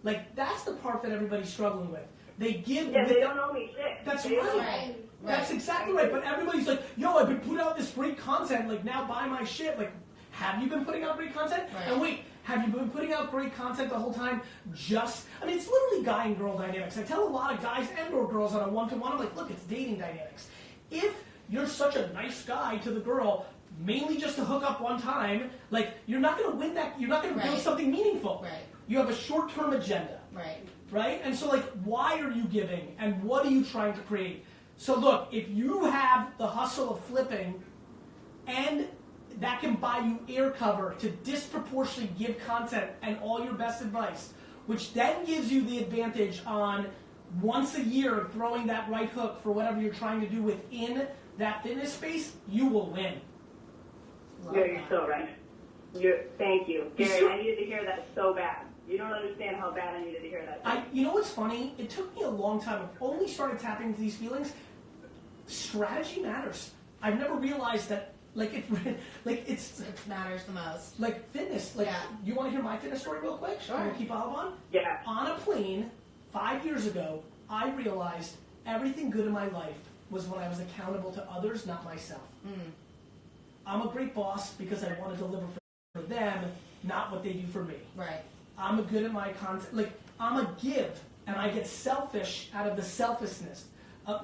[SPEAKER 1] like that's the part that everybody's struggling with. They give.
[SPEAKER 4] Yeah, they don't owe me shit.
[SPEAKER 1] That's
[SPEAKER 4] They don't
[SPEAKER 1] right.
[SPEAKER 4] owe
[SPEAKER 2] Right.
[SPEAKER 4] me.
[SPEAKER 1] That's exactly right. But everybody's like, yo, I've been putting out this great content. Like now, buy my shit. Like, have you been putting out great content?
[SPEAKER 2] Right.
[SPEAKER 1] And wait, have you been putting out great content the whole time? I mean, it's literally guy and girl dynamics. I tell a lot of guys and or girls on a one-to-one, I'm like, look, it's dating dynamics. If you're such a nice guy to the girl, mainly just to hook up one time, like you're not going to win that. You're not going to build
[SPEAKER 2] Right.
[SPEAKER 1] something meaningful.
[SPEAKER 2] Right.
[SPEAKER 1] You have a short-term agenda.
[SPEAKER 2] Right.
[SPEAKER 1] Right? And so, like, why are you giving and what are you trying to create? So, look, if you have the hustle of flipping and that can buy you air cover to disproportionately give content and all your best advice, which then gives you the advantage on once a year throwing that right hook for whatever you're trying to do within that fitness space, you will win.
[SPEAKER 2] Love
[SPEAKER 4] You're
[SPEAKER 2] that.
[SPEAKER 4] so right. Thank you. Gary, I needed to hear that so bad. You don't understand how bad I needed to hear that.
[SPEAKER 1] You know what's funny? It took me a long time. I've only started tapping into these feelings. Strategy matters. I've never realized that. It
[SPEAKER 2] matters the most.
[SPEAKER 1] Like fitness.
[SPEAKER 2] Yeah.
[SPEAKER 1] You want to hear my fitness story real quick?
[SPEAKER 2] Sure.
[SPEAKER 1] Can we keep Olive on?
[SPEAKER 4] Yeah.
[SPEAKER 1] On a plane 5 years ago, I realized everything good in my life was when I was accountable to others, not myself. I'm a great boss because I want to deliver for them, not what they do for me.
[SPEAKER 2] Right.
[SPEAKER 1] I'm good at my content. Like, I'm a give, and I get selfish out of the selflessness of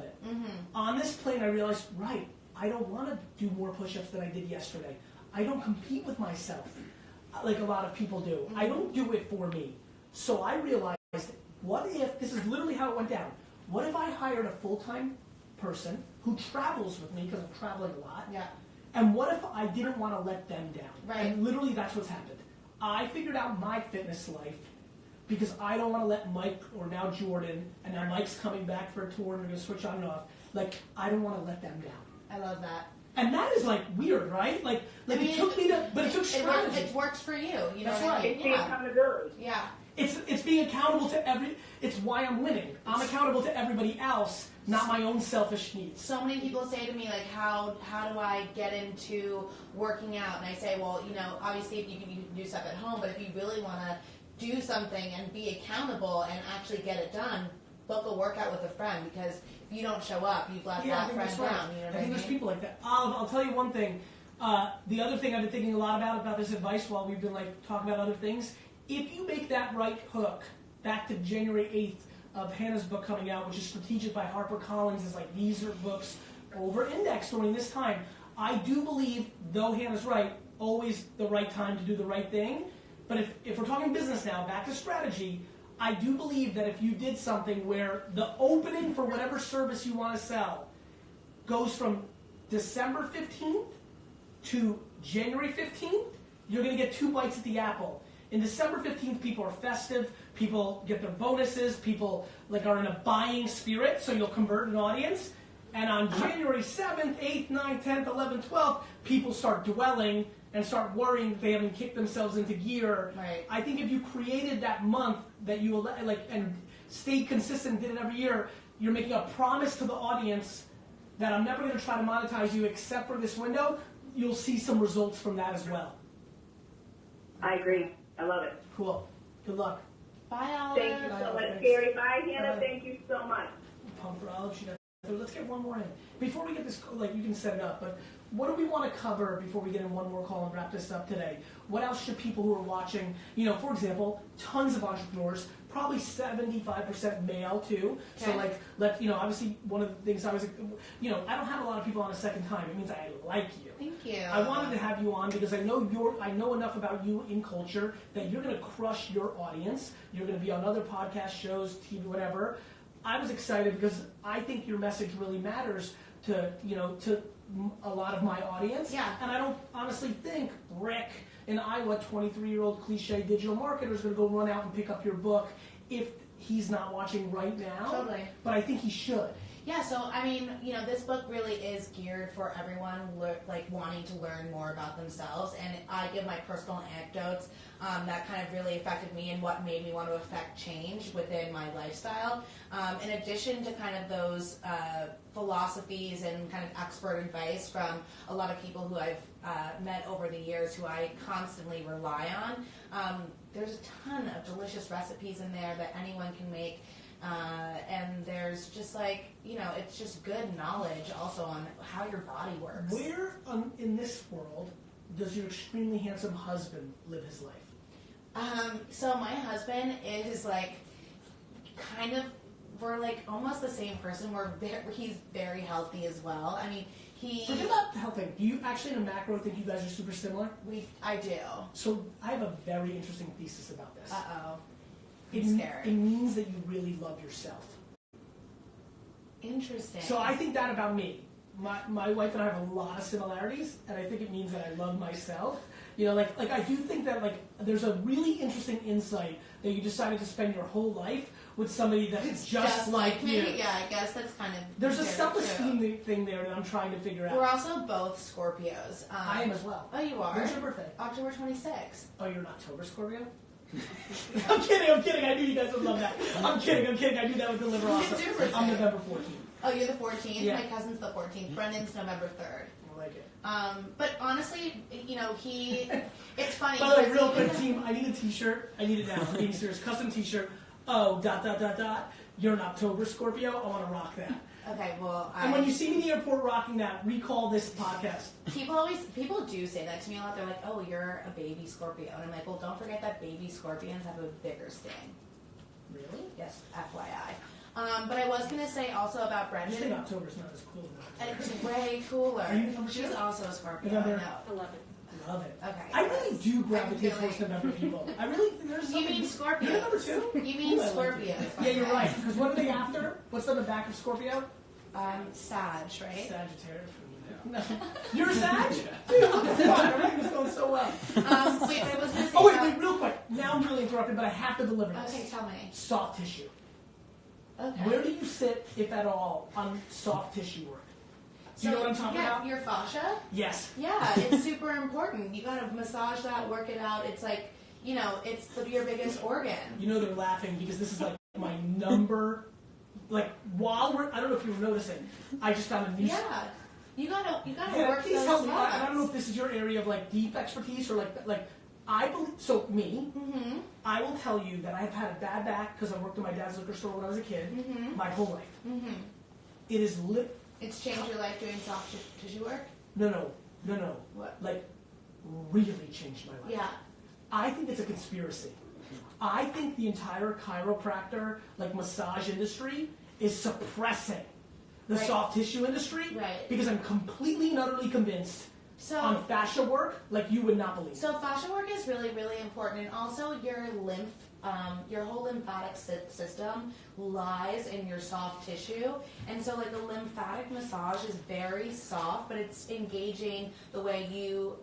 [SPEAKER 1] it.
[SPEAKER 2] Mm-hmm.
[SPEAKER 1] On this plane, I realized, right, I don't want to do more push-ups than I did yesterday. I don't compete with myself like a lot of people do.
[SPEAKER 2] Mm-hmm.
[SPEAKER 1] I don't do it for me. So I realized, what if, this is literally how it went down, what if I hired a full-time person who travels with me, because I'm traveling a lot,
[SPEAKER 2] Yeah.
[SPEAKER 1] and what if I didn't want to let them down?
[SPEAKER 2] Right.
[SPEAKER 1] And literally that's what's happened. I figured out my fitness life because I don't want to let Mike, or now Jordan, and now Mike's coming back for a tour and we're going to switch on and off. Like, I don't want to let them down.
[SPEAKER 2] I love that.
[SPEAKER 1] And that is like weird, right? Like
[SPEAKER 2] I mean,
[SPEAKER 1] it took me to, but it took strategy.
[SPEAKER 2] It works for you. You know
[SPEAKER 1] That's
[SPEAKER 2] what I
[SPEAKER 1] right.
[SPEAKER 2] mean?
[SPEAKER 4] It's the accountability.
[SPEAKER 2] Yeah.
[SPEAKER 1] It's being accountable to it's why I'm winning. I'm accountable to everybody else, not my own selfish needs.
[SPEAKER 2] So many people say to me, like, how do I get into working out? And I say, well, you know, obviously you can do stuff at home, but if you really want to do something and be accountable and actually get it done, book a workout with a friend, because if you don't show up, you've let that friend down. You know what I mean?
[SPEAKER 1] There's people like that. I'll tell you one thing. The other thing I've been thinking a lot about this advice while we've been like talking about other things, if you make that right hook back to January 8th of Hannah's book coming out, which is Strategic by HarperCollins, is like these are books over-indexed during this time. I do believe, though Hannah's right, always the right time to do the right thing. But if we're talking business now, back to strategy, I do believe that if you did something where the opening for whatever service you want to sell goes from December 15th to January 15th, you're going to get 2 bites at the apple. In December 15th, people are festive, people get their bonuses, people like are in a buying spirit, so you'll convert an audience. And on January 7th, 8th, 9th, 10th, 11th, 12th, people start dwelling and start worrying that they haven't kicked themselves into gear.
[SPEAKER 2] Right.
[SPEAKER 1] I think if you created that month that you like and stayed consistent, did it every year, you're making a promise to the audience that I'm never going to try to monetize you except for this window. You'll see some results from that as well.
[SPEAKER 4] I agree. I love it.
[SPEAKER 1] Cool. Good luck.
[SPEAKER 2] Bye, Olive.
[SPEAKER 4] Thank you so
[SPEAKER 1] Bye,
[SPEAKER 4] much,
[SPEAKER 1] thanks.
[SPEAKER 4] Gary. Bye, Hannah.
[SPEAKER 1] Bye.
[SPEAKER 4] Thank you so much.
[SPEAKER 1] Pump for Olive. Let's get one more in. Before we get this, like you can set it up, but what do we want to cover before we get in one more call and wrap this up today? What else should people who are watching, for example, tons of entrepreneurs, probably 75% male too.
[SPEAKER 2] Okay.
[SPEAKER 1] So obviously one of the things I was, I don't have a lot of people on a second time. It means I like you.
[SPEAKER 2] Thank you.
[SPEAKER 1] I wanted to have you on because I know enough about you in culture that you're going to crush your audience. You're going to be on other podcast shows, TV, whatever. I was excited because I think your message really matters to a lot of my audience.
[SPEAKER 2] Yeah.
[SPEAKER 1] And I don't honestly think Rick in Iowa, 23-year-old cliche digital marketer, is going to go run out and pick up your book if he's not watching right now.
[SPEAKER 2] Totally.
[SPEAKER 1] But I think he should.
[SPEAKER 2] Yeah, so I mean, this book really is geared for everyone wanting to learn more about themselves, and I give my personal anecdotes that kind of really affected me and what made me want to affect change within my lifestyle. In addition to kind of those philosophies and kind of expert advice from a lot of people who I've met over the years who I constantly rely on, there's a ton of delicious recipes in there that anyone can make. And there's just it's just good knowledge also on how your body works.
[SPEAKER 1] Where in this world does your extremely handsome husband live his life?
[SPEAKER 2] So my husband is we're almost the same person. He's very healthy as well. I mean,
[SPEAKER 1] Forget about the health thing. Do you actually, in a macro, think you guys are super similar?
[SPEAKER 2] I do.
[SPEAKER 1] So I have a very interesting thesis about this.
[SPEAKER 2] Uh-oh.
[SPEAKER 1] It means that you really love yourself.
[SPEAKER 2] Interesting.
[SPEAKER 1] So I think that about me. My wife and I have a lot of similarities, and I think it means that I love myself. I do think that there's a really interesting insight that you decided to spend your whole life with somebody that's just like
[SPEAKER 2] me.
[SPEAKER 1] you.
[SPEAKER 2] Yeah, I guess that's kind of.
[SPEAKER 1] There's a self-esteem thing there that I'm trying to figure out.
[SPEAKER 2] We're also both Scorpios.
[SPEAKER 1] I am as well.
[SPEAKER 2] Oh, you are?
[SPEAKER 1] When's your birthday?
[SPEAKER 2] October 26th.
[SPEAKER 1] Oh, you're an October Scorpio? I'm kidding. I knew you guys would love that. I'm kidding. I do that with the liver also. I'm November 14th.
[SPEAKER 2] Oh, you're the 14th?
[SPEAKER 1] Yeah.
[SPEAKER 2] My cousin's the 14th. Brendan's November 3rd.
[SPEAKER 1] I like it.
[SPEAKER 2] But honestly, it's funny.
[SPEAKER 1] By the way, real quick, team, I need a t-shirt. I need it now. I'm being serious. Custom t-shirt. Oh, ... You're an October Scorpio. I want to rock that.
[SPEAKER 2] Okay, well,
[SPEAKER 1] And when you see me in the airport rocking that, recall this podcast.
[SPEAKER 2] People do say that to me a lot. They're like, "Oh, you're a baby Scorpio," and I'm like, "Well, don't forget that baby Scorpions have a bigger sting."
[SPEAKER 1] Really?
[SPEAKER 2] Yes, FYI. But I was gonna say also about
[SPEAKER 1] I just
[SPEAKER 2] Brendan.
[SPEAKER 1] think October's not as cool.
[SPEAKER 2] Way cooler.
[SPEAKER 1] Are you number
[SPEAKER 2] She's
[SPEAKER 1] 2?
[SPEAKER 2] also a Scorpio.
[SPEAKER 1] Number-
[SPEAKER 2] I know.
[SPEAKER 6] 11.
[SPEAKER 1] Love it.
[SPEAKER 2] Okay.
[SPEAKER 1] I really do gravitate towards the number people. I really, there's
[SPEAKER 2] You
[SPEAKER 1] something.
[SPEAKER 2] mean Scorpio?
[SPEAKER 1] You're number 2?
[SPEAKER 2] You mean
[SPEAKER 1] Ooh, I like
[SPEAKER 2] Scorpio.
[SPEAKER 1] it. Yeah, you're right. Because what are they after? What's on the back of Scorpio?
[SPEAKER 2] Sag, right?
[SPEAKER 1] Sagittarius. No. You're a Sag? Dude, what the fuck? Everything was going so well.
[SPEAKER 2] Wait, I was going to say.
[SPEAKER 1] Oh, wait, real quick. Now I'm really interrupted, but I have to deliver this.
[SPEAKER 2] Okay, tell me.
[SPEAKER 1] Soft tissue.
[SPEAKER 2] Okay.
[SPEAKER 1] Where do you sit, if at all, on soft tissue work? Do you know what I'm talking about?
[SPEAKER 2] Your fascia?
[SPEAKER 1] Yes.
[SPEAKER 2] Yeah, it's super important. You gotta massage that, work it out. It's like, it's your biggest organ.
[SPEAKER 1] You know they're laughing because this is like my number. Like while we're, I don't know if you were noticing, I just found a new.
[SPEAKER 2] Yeah, you gotta
[SPEAKER 1] Yeah,
[SPEAKER 2] work
[SPEAKER 1] please
[SPEAKER 2] those
[SPEAKER 1] help me.
[SPEAKER 2] spots.
[SPEAKER 1] I don't know if this is your area of like deep expertise or like I believe. So me,
[SPEAKER 2] Mm-hmm.
[SPEAKER 1] I will tell you that I've had a bad back because I worked in my dad's liquor store when I was a kid.
[SPEAKER 2] Mm-hmm.
[SPEAKER 1] My whole life.
[SPEAKER 2] Mm-hmm.
[SPEAKER 1] It is lit.
[SPEAKER 2] It's changed your life doing soft tissue work?
[SPEAKER 1] No.
[SPEAKER 2] What?
[SPEAKER 1] Like really changed my life.
[SPEAKER 2] Yeah.
[SPEAKER 1] I think it's a conspiracy. I think the entire chiropractor, like massage industry, is suppressing the
[SPEAKER 2] Right.
[SPEAKER 1] soft tissue industry.
[SPEAKER 2] Right.
[SPEAKER 1] Because I'm completely and utterly convinced
[SPEAKER 2] So,
[SPEAKER 1] on fascia work like you would not believe.
[SPEAKER 2] so fascia work is really, really important, and also your your whole lymphatic system lies in your soft tissue, and so like the lymphatic massage is very soft, but it's engaging the way you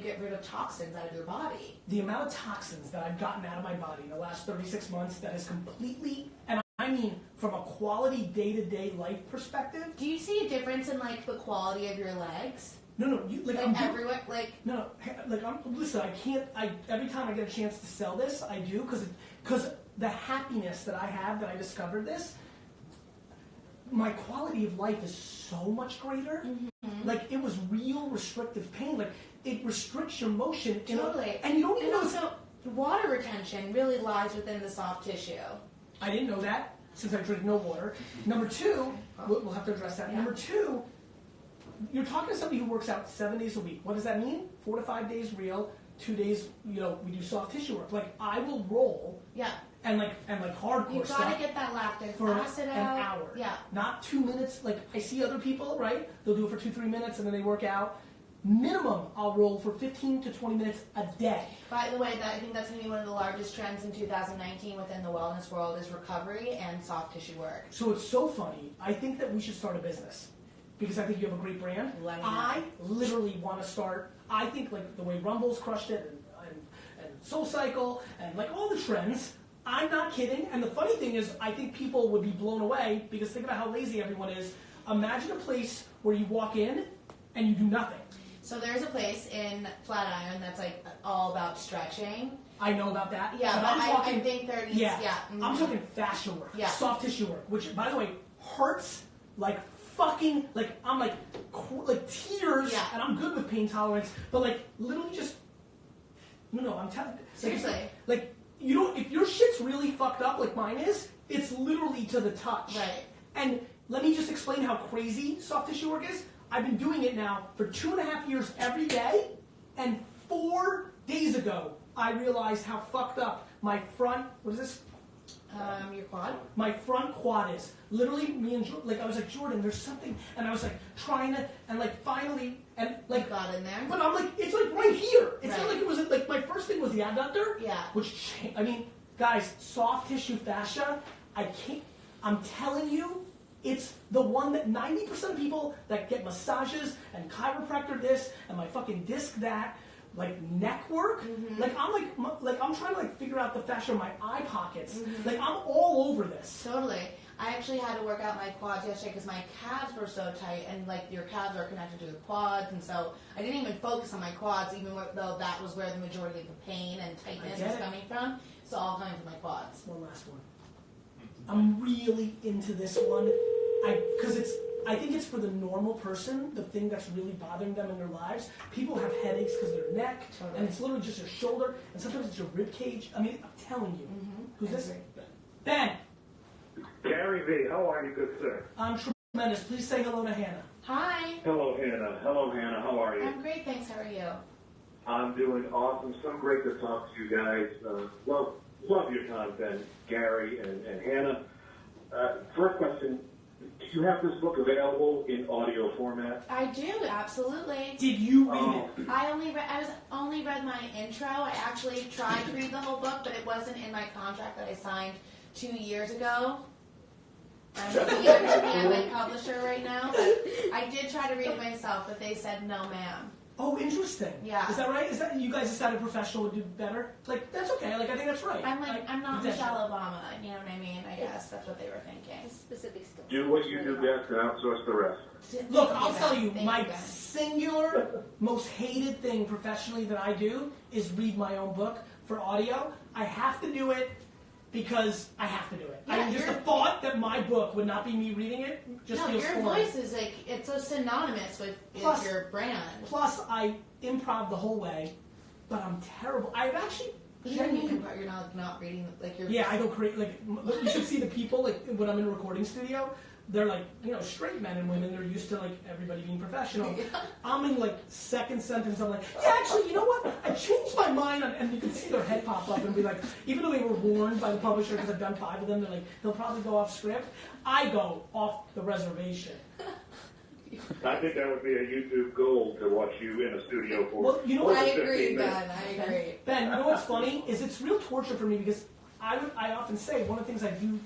[SPEAKER 2] get rid of toxins out of your body.
[SPEAKER 1] The amount of toxins that I've gotten out of my body in the last 36 months that has completely, and I mean from a quality day-to-day life perspective.
[SPEAKER 2] Do you see a difference in like the quality of your legs?
[SPEAKER 1] No, you like I'm
[SPEAKER 2] Everywhere, like
[SPEAKER 1] No, like listen. I can't. Every time I get a chance to sell this, I do because the happiness that I have that I discovered this, my quality of life is so much greater.
[SPEAKER 2] Mm-hmm.
[SPEAKER 1] Like it was real restrictive pain. Like it restricts your motion.
[SPEAKER 2] totally,
[SPEAKER 1] And you don't even
[SPEAKER 2] and
[SPEAKER 1] know.
[SPEAKER 2] also water retention really lies within the soft tissue.
[SPEAKER 1] I didn't know that since I drink no water. Number 2, we'll have to address that.
[SPEAKER 2] Yeah.
[SPEAKER 1] Number 2. You're talking to somebody who works out 7 days a week. What does that mean? 4 to 5 days real, 2 days, we do soft tissue work. Like I will roll
[SPEAKER 2] Yeah.
[SPEAKER 1] and like hardcore
[SPEAKER 2] You
[SPEAKER 1] stuff
[SPEAKER 2] gotta get that lactic
[SPEAKER 1] for
[SPEAKER 2] acid
[SPEAKER 1] an
[SPEAKER 2] out.
[SPEAKER 1] hour.
[SPEAKER 2] Yeah.
[SPEAKER 1] Not 2 minutes. Like I see other people, right? They'll do it for 2-3 minutes and then they work out. Minimum, I'll roll for 15 to 20 minutes a day.
[SPEAKER 2] By the way, I think that's going to be one of the largest trends in 2019 within the wellness world is recovery and soft tissue work.
[SPEAKER 1] So it's so funny. I think that we should start a business because I think you have a great brand.
[SPEAKER 2] Let me know.
[SPEAKER 1] I literally want to start. I think like the way Rumble's crushed it and SoulCycle and like all the trends. I'm not kidding. And the funny thing is, I think people would be blown away because think about how lazy everyone is. Imagine a place where you walk in and you do nothing.
[SPEAKER 2] So there's a place in Flatiron that's like all about stretching.
[SPEAKER 1] I know about that.
[SPEAKER 2] Yeah, but
[SPEAKER 1] I'm
[SPEAKER 2] I
[SPEAKER 1] talking,
[SPEAKER 2] think there needs,
[SPEAKER 1] yeah,
[SPEAKER 2] mhm.
[SPEAKER 1] I'm talking fascia work,
[SPEAKER 2] Yeah.
[SPEAKER 1] soft tissue work, which, by the way, hurts like fucking, like, I'm like tears,
[SPEAKER 2] Yeah.
[SPEAKER 1] and I'm good with pain tolerance, but like, literally just, no, I'm telling you.
[SPEAKER 2] Seriously.
[SPEAKER 1] Like, you know, if your shit's really fucked up like mine is, it's literally to the touch.
[SPEAKER 2] Right.
[SPEAKER 1] And let me just explain how crazy soft tissue work is. I've been doing it now for 2.5 years every day, and 4 days ago, I realized how fucked up my front, what is this?
[SPEAKER 2] Your quad?
[SPEAKER 1] My front quad is. Literally, me and, like, I was like, Jordan, there's something, and I was like, trying to, and like, finally, and like,
[SPEAKER 2] You got in there?
[SPEAKER 1] but I'm like, it's like right here. It's not
[SPEAKER 2] Right.
[SPEAKER 1] like it was, like, my first thing was the adductor.
[SPEAKER 2] Yeah.
[SPEAKER 1] Which, I mean, guys, soft tissue fascia, I'm telling you, it's the one that 90% of people that get massages and chiropractor this and my fucking disc that, like neck work, like I'm trying to like figure out the fascia in my eye pockets. Like I'm all over this.
[SPEAKER 2] Totally. I actually had to work out my quads yesterday because my calves were so tight, and like your calves are connected to the quads, and so I didn't even focus on my quads, even though that was where the majority of the pain and tightness
[SPEAKER 1] I get
[SPEAKER 2] was
[SPEAKER 1] it.
[SPEAKER 2] coming from. It's all coming from my quads.
[SPEAKER 1] One last one. I'm really into this one. I think it's for the normal person, the thing that's really bothering them in their lives. People have headaches because of their neck, and it's literally just your shoulder, and sometimes it's your rib cage. I mean, I'm telling you. Who's this? Ben.
[SPEAKER 7] Gary V, how are you, good sir?
[SPEAKER 1] I'm tremendous. Please say hello to Hannah.
[SPEAKER 2] Hi.
[SPEAKER 7] Hello, Hannah. Hello, Hannah. How are you?
[SPEAKER 2] I'm great, thanks. How are you?
[SPEAKER 7] I'm doing awesome. So great to talk to you guys. Love your content, Gary and Hannah. First question, Do you have this book available in audio format?
[SPEAKER 2] I do, absolutely.
[SPEAKER 1] Did you read it?
[SPEAKER 2] I only read my intro. I actually tried to read the whole book, but it wasn't in my contract that I signed 2 years ago. I'm looking at my publisher right now, but I did try to read it myself, but they said no, ma'am.
[SPEAKER 1] Oh, interesting.
[SPEAKER 2] Yeah.
[SPEAKER 1] Is that right? Is that you guys decided professional would do better? Like, that's okay. Like, I think that's right.
[SPEAKER 2] I'm not Michelle Obama. You know what I mean? I guess that's what they were thinking.
[SPEAKER 6] Specific skills.
[SPEAKER 7] Do what you do best and outsource the rest.
[SPEAKER 1] Look, I'll tell you,
[SPEAKER 2] Thank
[SPEAKER 1] my
[SPEAKER 2] Ben.
[SPEAKER 1] singular, most hated thing professionally that I do is read my own book for audio. I have to do it because I have to do it.
[SPEAKER 2] Yeah,
[SPEAKER 1] just the thought that my book would not be me reading it just feels
[SPEAKER 2] your
[SPEAKER 1] foreign.
[SPEAKER 2] voice is like, it's so synonymous with
[SPEAKER 1] Plus-
[SPEAKER 2] your brand.
[SPEAKER 1] Plus, I improv the whole way, but I'm terrible. I've actually genuinely...
[SPEAKER 2] You're not reading, like you're...
[SPEAKER 1] Yeah, I don't create, like, you should see the people, like, when I'm in a recording studio, they're like, you know, straight men and women, they're used to, like, everybody being professional.
[SPEAKER 2] Yeah.
[SPEAKER 1] I'm in, like, second sentence, I'm like, yeah, actually, you know what, I changed my mind, and you can see their head pop up and be like, even though they were warned by the publisher, because I've done 5 of them, they're like, they'll probably go off script. I go off the reservation.
[SPEAKER 7] I think that would be a YouTube goal to watch you in a studio for.
[SPEAKER 1] Well, you know what?
[SPEAKER 2] I
[SPEAKER 7] more than
[SPEAKER 2] agree,
[SPEAKER 7] 15 minutes.
[SPEAKER 2] Ben, I agree.
[SPEAKER 1] Ben, you know what's funny is it's real torture for me because I often say one of the things I do,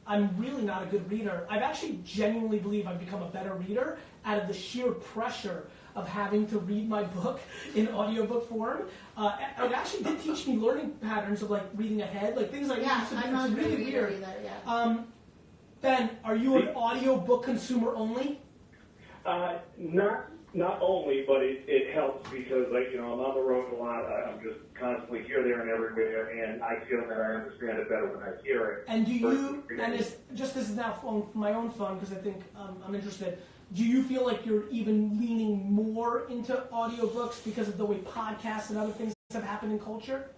[SPEAKER 1] I'm really not a good reader. I've actually genuinely believe I've become a better reader out of the sheer pressure of having to read my book in audiobook form. It actually did teach me learning patterns of like reading ahead, like things like that.
[SPEAKER 2] I'm not a
[SPEAKER 1] it's
[SPEAKER 2] good
[SPEAKER 1] really
[SPEAKER 2] reader
[SPEAKER 1] weird.
[SPEAKER 2] either, yeah.
[SPEAKER 1] Ben, are you an audiobook consumer only?
[SPEAKER 7] Not only, but it helps because, like, you know, I'm on the road a lot. I'm just constantly here, there, and everywhere, and I feel that I understand it better when I hear it.
[SPEAKER 1] And do you, and it's, just this is now for my own fun because I think I'm interested, do you feel like you're even leaning more into audiobooks because of the way podcasts and other things have happened in culture?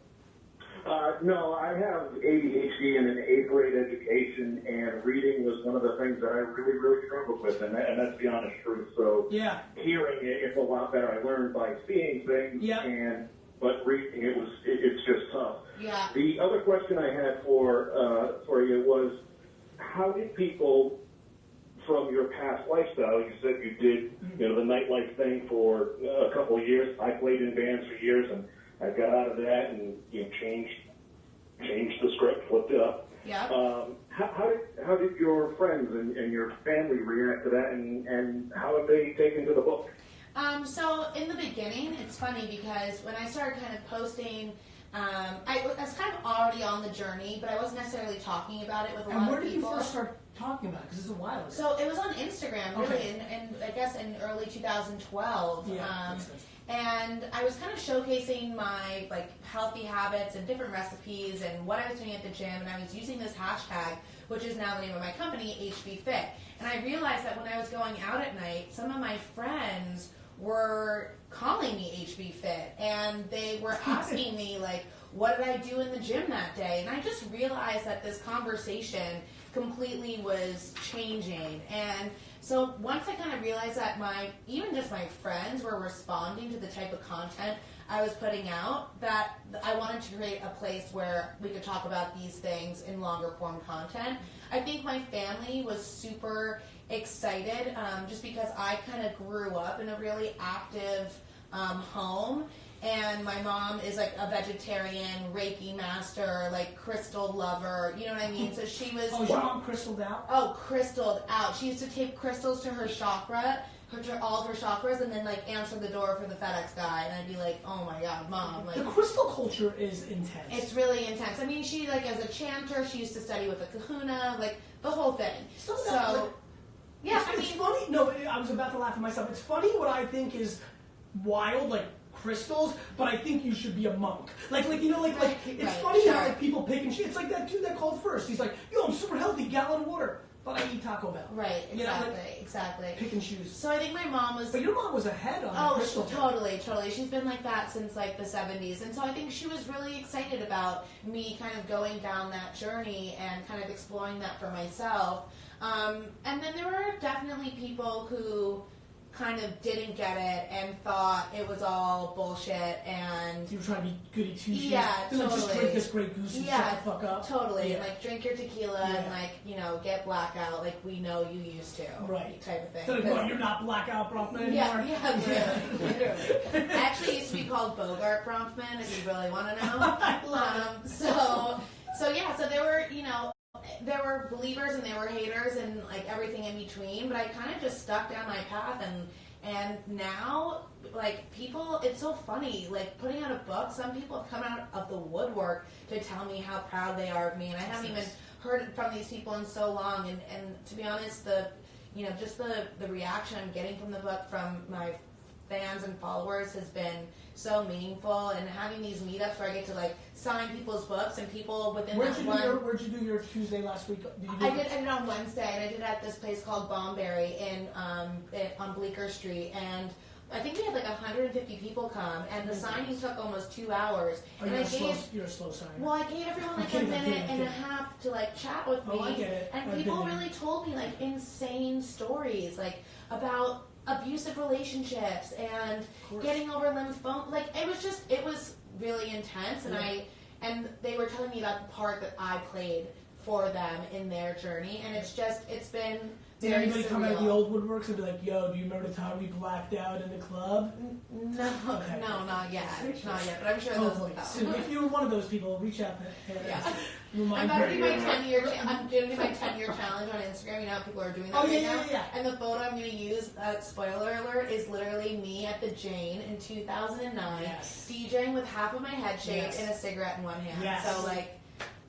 [SPEAKER 7] No, I have ADHD and an 8th grade education, and reading was one of the things that I really, really struggled with, and that's the honest truth. So
[SPEAKER 1] Yeah.
[SPEAKER 7] hearing it's a lot better. I learned by seeing things,
[SPEAKER 1] Yeah.
[SPEAKER 7] but reading it's just tough.
[SPEAKER 2] Yeah.
[SPEAKER 7] The other question I had for you was, how did people from your past lifestyle, you said you did, you know, the nightlife thing for a couple of years. I played in bands for years, and I got out of that and, you know, changed the script, flipped it up.
[SPEAKER 2] Yeah.
[SPEAKER 7] How did your friends and your family react to that, and how have they taken to the book?
[SPEAKER 2] So in the beginning, it's funny because when I started kind of posting, I was kind of already on the journey, but I wasn't necessarily talking about it with a lot
[SPEAKER 1] And where
[SPEAKER 2] of
[SPEAKER 1] did
[SPEAKER 2] people.
[SPEAKER 1] you first start talking about it? Because it's a while ago.
[SPEAKER 2] So it was on Instagram, really,
[SPEAKER 1] Okay.
[SPEAKER 2] and I guess in early 2012.
[SPEAKER 1] Yeah, makes sense.
[SPEAKER 2] And I was kind of showcasing my like healthy habits and different recipes and what I was doing at the gym, and I was using this hashtag, which is now the name of my company, HBFit. And I realized that when I was going out at night, some of my friends were calling me HBFit, and they were asking me like, what did I do in the gym that day? And I just realized that this conversation completely was changing. And so once I kind of realized that even just my friends were responding to the type of content I was putting out, that I wanted to create a place where we could talk about these things in longer form content. I think my family was super excited just because I kind of grew up in a really active home. And my mom is like a vegetarian, Reiki master, like crystal lover, you know what I mean? So she was...
[SPEAKER 1] Oh, is your mom crystalled out?
[SPEAKER 2] Oh, crystalled out. She used to tape crystals to her chakra, to all of her chakras, and then like answer the door for the FedEx guy. And I'd be like, oh my God, Mom. Like,
[SPEAKER 1] The crystal culture is intense.
[SPEAKER 2] it's really intense. I mean, she like as a chanter, she used to study with a kahuna, like the whole thing.
[SPEAKER 1] Some of that, like,
[SPEAKER 2] yeah,
[SPEAKER 1] it's funny. No, I was about to laugh at myself. It's funny what I think is wild, like crystals, but I think you should be a monk. Like you know, like it's
[SPEAKER 2] Right,
[SPEAKER 1] funny how
[SPEAKER 2] sure.
[SPEAKER 1] like people pick and shit. It's like that dude that called first. He's like, yo, I'm super healthy, gallon of water, but I eat Taco Bell.
[SPEAKER 2] Right,
[SPEAKER 1] You know,
[SPEAKER 2] exactly,
[SPEAKER 1] like,
[SPEAKER 2] exactly.
[SPEAKER 1] pick and choose.
[SPEAKER 2] So I think my mom was...
[SPEAKER 1] But your mom was ahead on the
[SPEAKER 2] Oh,
[SPEAKER 1] crystal thing.
[SPEAKER 2] totally. She's been like that since like the 70s. And so I think she was really excited about me kind of going down that journey and kind of exploring that for myself. And then there were definitely people who kind of didn't get it and thought it was all bullshit and
[SPEAKER 1] You were trying to be goody two shoes.
[SPEAKER 2] Yeah,
[SPEAKER 1] Just
[SPEAKER 2] totally.
[SPEAKER 1] drink this Grey Goose and
[SPEAKER 2] Yeah,
[SPEAKER 1] shut the fuck up.
[SPEAKER 2] totally.
[SPEAKER 1] Yeah.
[SPEAKER 2] Like drink your tequila and like, you know, get blackout like we know you used to.
[SPEAKER 1] Right.
[SPEAKER 2] Type of thing.
[SPEAKER 1] So, like, well, you're not Blackout Bronfman anymore.
[SPEAKER 2] Yeah, literally. I actually used to be called Bogart Bronfman, if you really want to know. So there were, you know, there were believers and there were haters and like everything in between, but I kind of just stuck down my path and now like people, it's so funny, like putting out a book, some people have come out of the woodwork to tell me how proud they are of me, and I haven't even heard from these people in so long, and to be honest, just the reaction I'm getting from the book from my fans and followers has been so meaningful, and having these meetups where I get to like sign people's books and people within
[SPEAKER 1] Where'd you do your Tuesday last week?
[SPEAKER 2] I did it on Wednesday, and I did it at this place called Bomberry on Bleecker Street, and I think we had like 150 people come, and the signing took almost 2 hours. And
[SPEAKER 1] You're a slow signer.
[SPEAKER 2] Well, I gave everyone like a minute and a half to like chat with me.
[SPEAKER 1] Oh, I get it.
[SPEAKER 2] And people really told me like insane stories, like about abusive relationships and getting over lymphoma. Like it was really intense, and they were telling me about the part that I played for them in their journey, and it's been
[SPEAKER 1] Did
[SPEAKER 2] very
[SPEAKER 1] anybody
[SPEAKER 2] surreal.
[SPEAKER 1] come out of the old woodworks and be like, "Yo, do you remember the time we blacked out in the club?"
[SPEAKER 2] No,
[SPEAKER 1] Okay.
[SPEAKER 2] no, not yet, but I'm sure those will
[SPEAKER 1] Hopefully.
[SPEAKER 2] come.
[SPEAKER 1] So if you were one of those people, reach out to her.
[SPEAKER 2] Yeah. I'm
[SPEAKER 1] Remind
[SPEAKER 2] about to
[SPEAKER 1] her.
[SPEAKER 2] do my 10-year. I'm doing my 10-year challenge on Instagram. You know how people are doing that right now.
[SPEAKER 1] Yeah.
[SPEAKER 2] And the photo I'm going to use, spoiler alert, is literally me at the Jane in 2009,
[SPEAKER 1] Yes.
[SPEAKER 2] DJing with half of my head shaved
[SPEAKER 1] Yes.
[SPEAKER 2] and a cigarette in one hand.
[SPEAKER 1] Yes.
[SPEAKER 2] So like,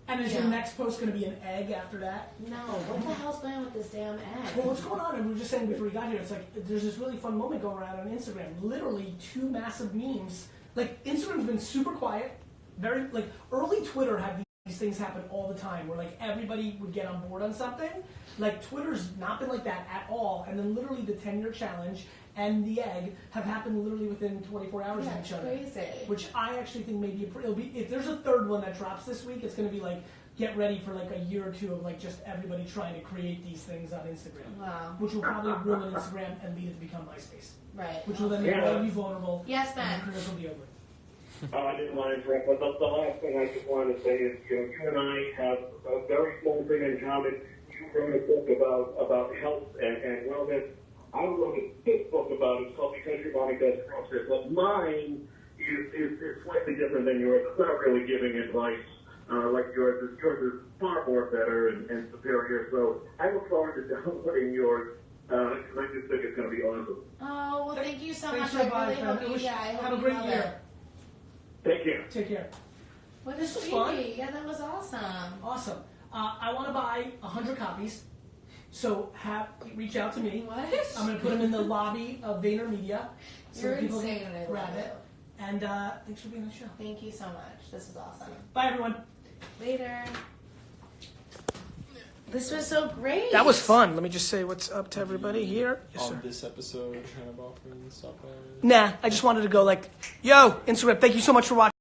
[SPEAKER 1] And is your next post going to be an egg after that?
[SPEAKER 2] no, what the hell's going on with this damn egg?
[SPEAKER 1] Well, what's going on? And we were just saying before we got here, it's like there's this really fun moment going around on Instagram. Literally 2 massive memes. Like Instagram's been super quiet. Very like early Twitter had these things happen all the time, where like everybody would get on board on something. Like Twitter's not been like that at all. And then literally the 10-year challenge and the egg have happened literally within 24 hours of each other.
[SPEAKER 2] Crazy.
[SPEAKER 1] Which I actually think maybe it'll be, if there's a third one that drops this week, it's going to be like, get ready for like a year or two of like just everybody trying to create these things on Instagram.
[SPEAKER 2] Wow.
[SPEAKER 1] Which will probably ruin Instagram and lead it to become MySpace.
[SPEAKER 2] Right.
[SPEAKER 1] Which will then make all of you vulnerable.
[SPEAKER 2] Yes, Ben.
[SPEAKER 1] And this will be over.
[SPEAKER 7] I didn't want to interrupt, but the last thing I just wanted to say is, you and I have a very small thing in common. You wrote a book about health and wellness. I wrote a big book about it. It's called Because Your Body Does CrossFit. But mine is slightly different than yours. It's not really giving advice like yours. Yours is far more better and superior. So I look forward to downloading yours. Because I just think it's going to be awesome.
[SPEAKER 2] Oh, well, thank you so
[SPEAKER 1] Thanks
[SPEAKER 2] much.
[SPEAKER 1] for
[SPEAKER 2] I really
[SPEAKER 1] buying,
[SPEAKER 2] hope
[SPEAKER 1] friend.
[SPEAKER 2] you, I hope
[SPEAKER 1] Have a
[SPEAKER 2] you
[SPEAKER 1] great
[SPEAKER 2] love
[SPEAKER 1] year.
[SPEAKER 2] it.
[SPEAKER 7] Take care.
[SPEAKER 1] Take care.
[SPEAKER 2] What
[SPEAKER 1] This
[SPEAKER 2] is
[SPEAKER 1] was
[SPEAKER 2] sweetie?
[SPEAKER 1] fun.
[SPEAKER 2] Yeah, that was awesome.
[SPEAKER 1] Awesome. I want to buy 100 copies. So reach out to me.
[SPEAKER 2] What?
[SPEAKER 1] I'm going to put them in the lobby of VaynerMedia. So
[SPEAKER 2] You're
[SPEAKER 1] people
[SPEAKER 2] insane,
[SPEAKER 1] can
[SPEAKER 2] and I
[SPEAKER 1] grab
[SPEAKER 2] love
[SPEAKER 1] it.
[SPEAKER 2] it.
[SPEAKER 1] And thanks for being on the show.
[SPEAKER 2] Thank you so much. This is awesome.
[SPEAKER 1] Bye, everyone.
[SPEAKER 2] Later. This was so great.
[SPEAKER 1] That was fun. Let me just say what's up to everybody here. Yes, sir.
[SPEAKER 6] On this episode, kind of offering stuff.
[SPEAKER 1] Nah, I just wanted to go like, yo, Instagram, thank you so much for watching.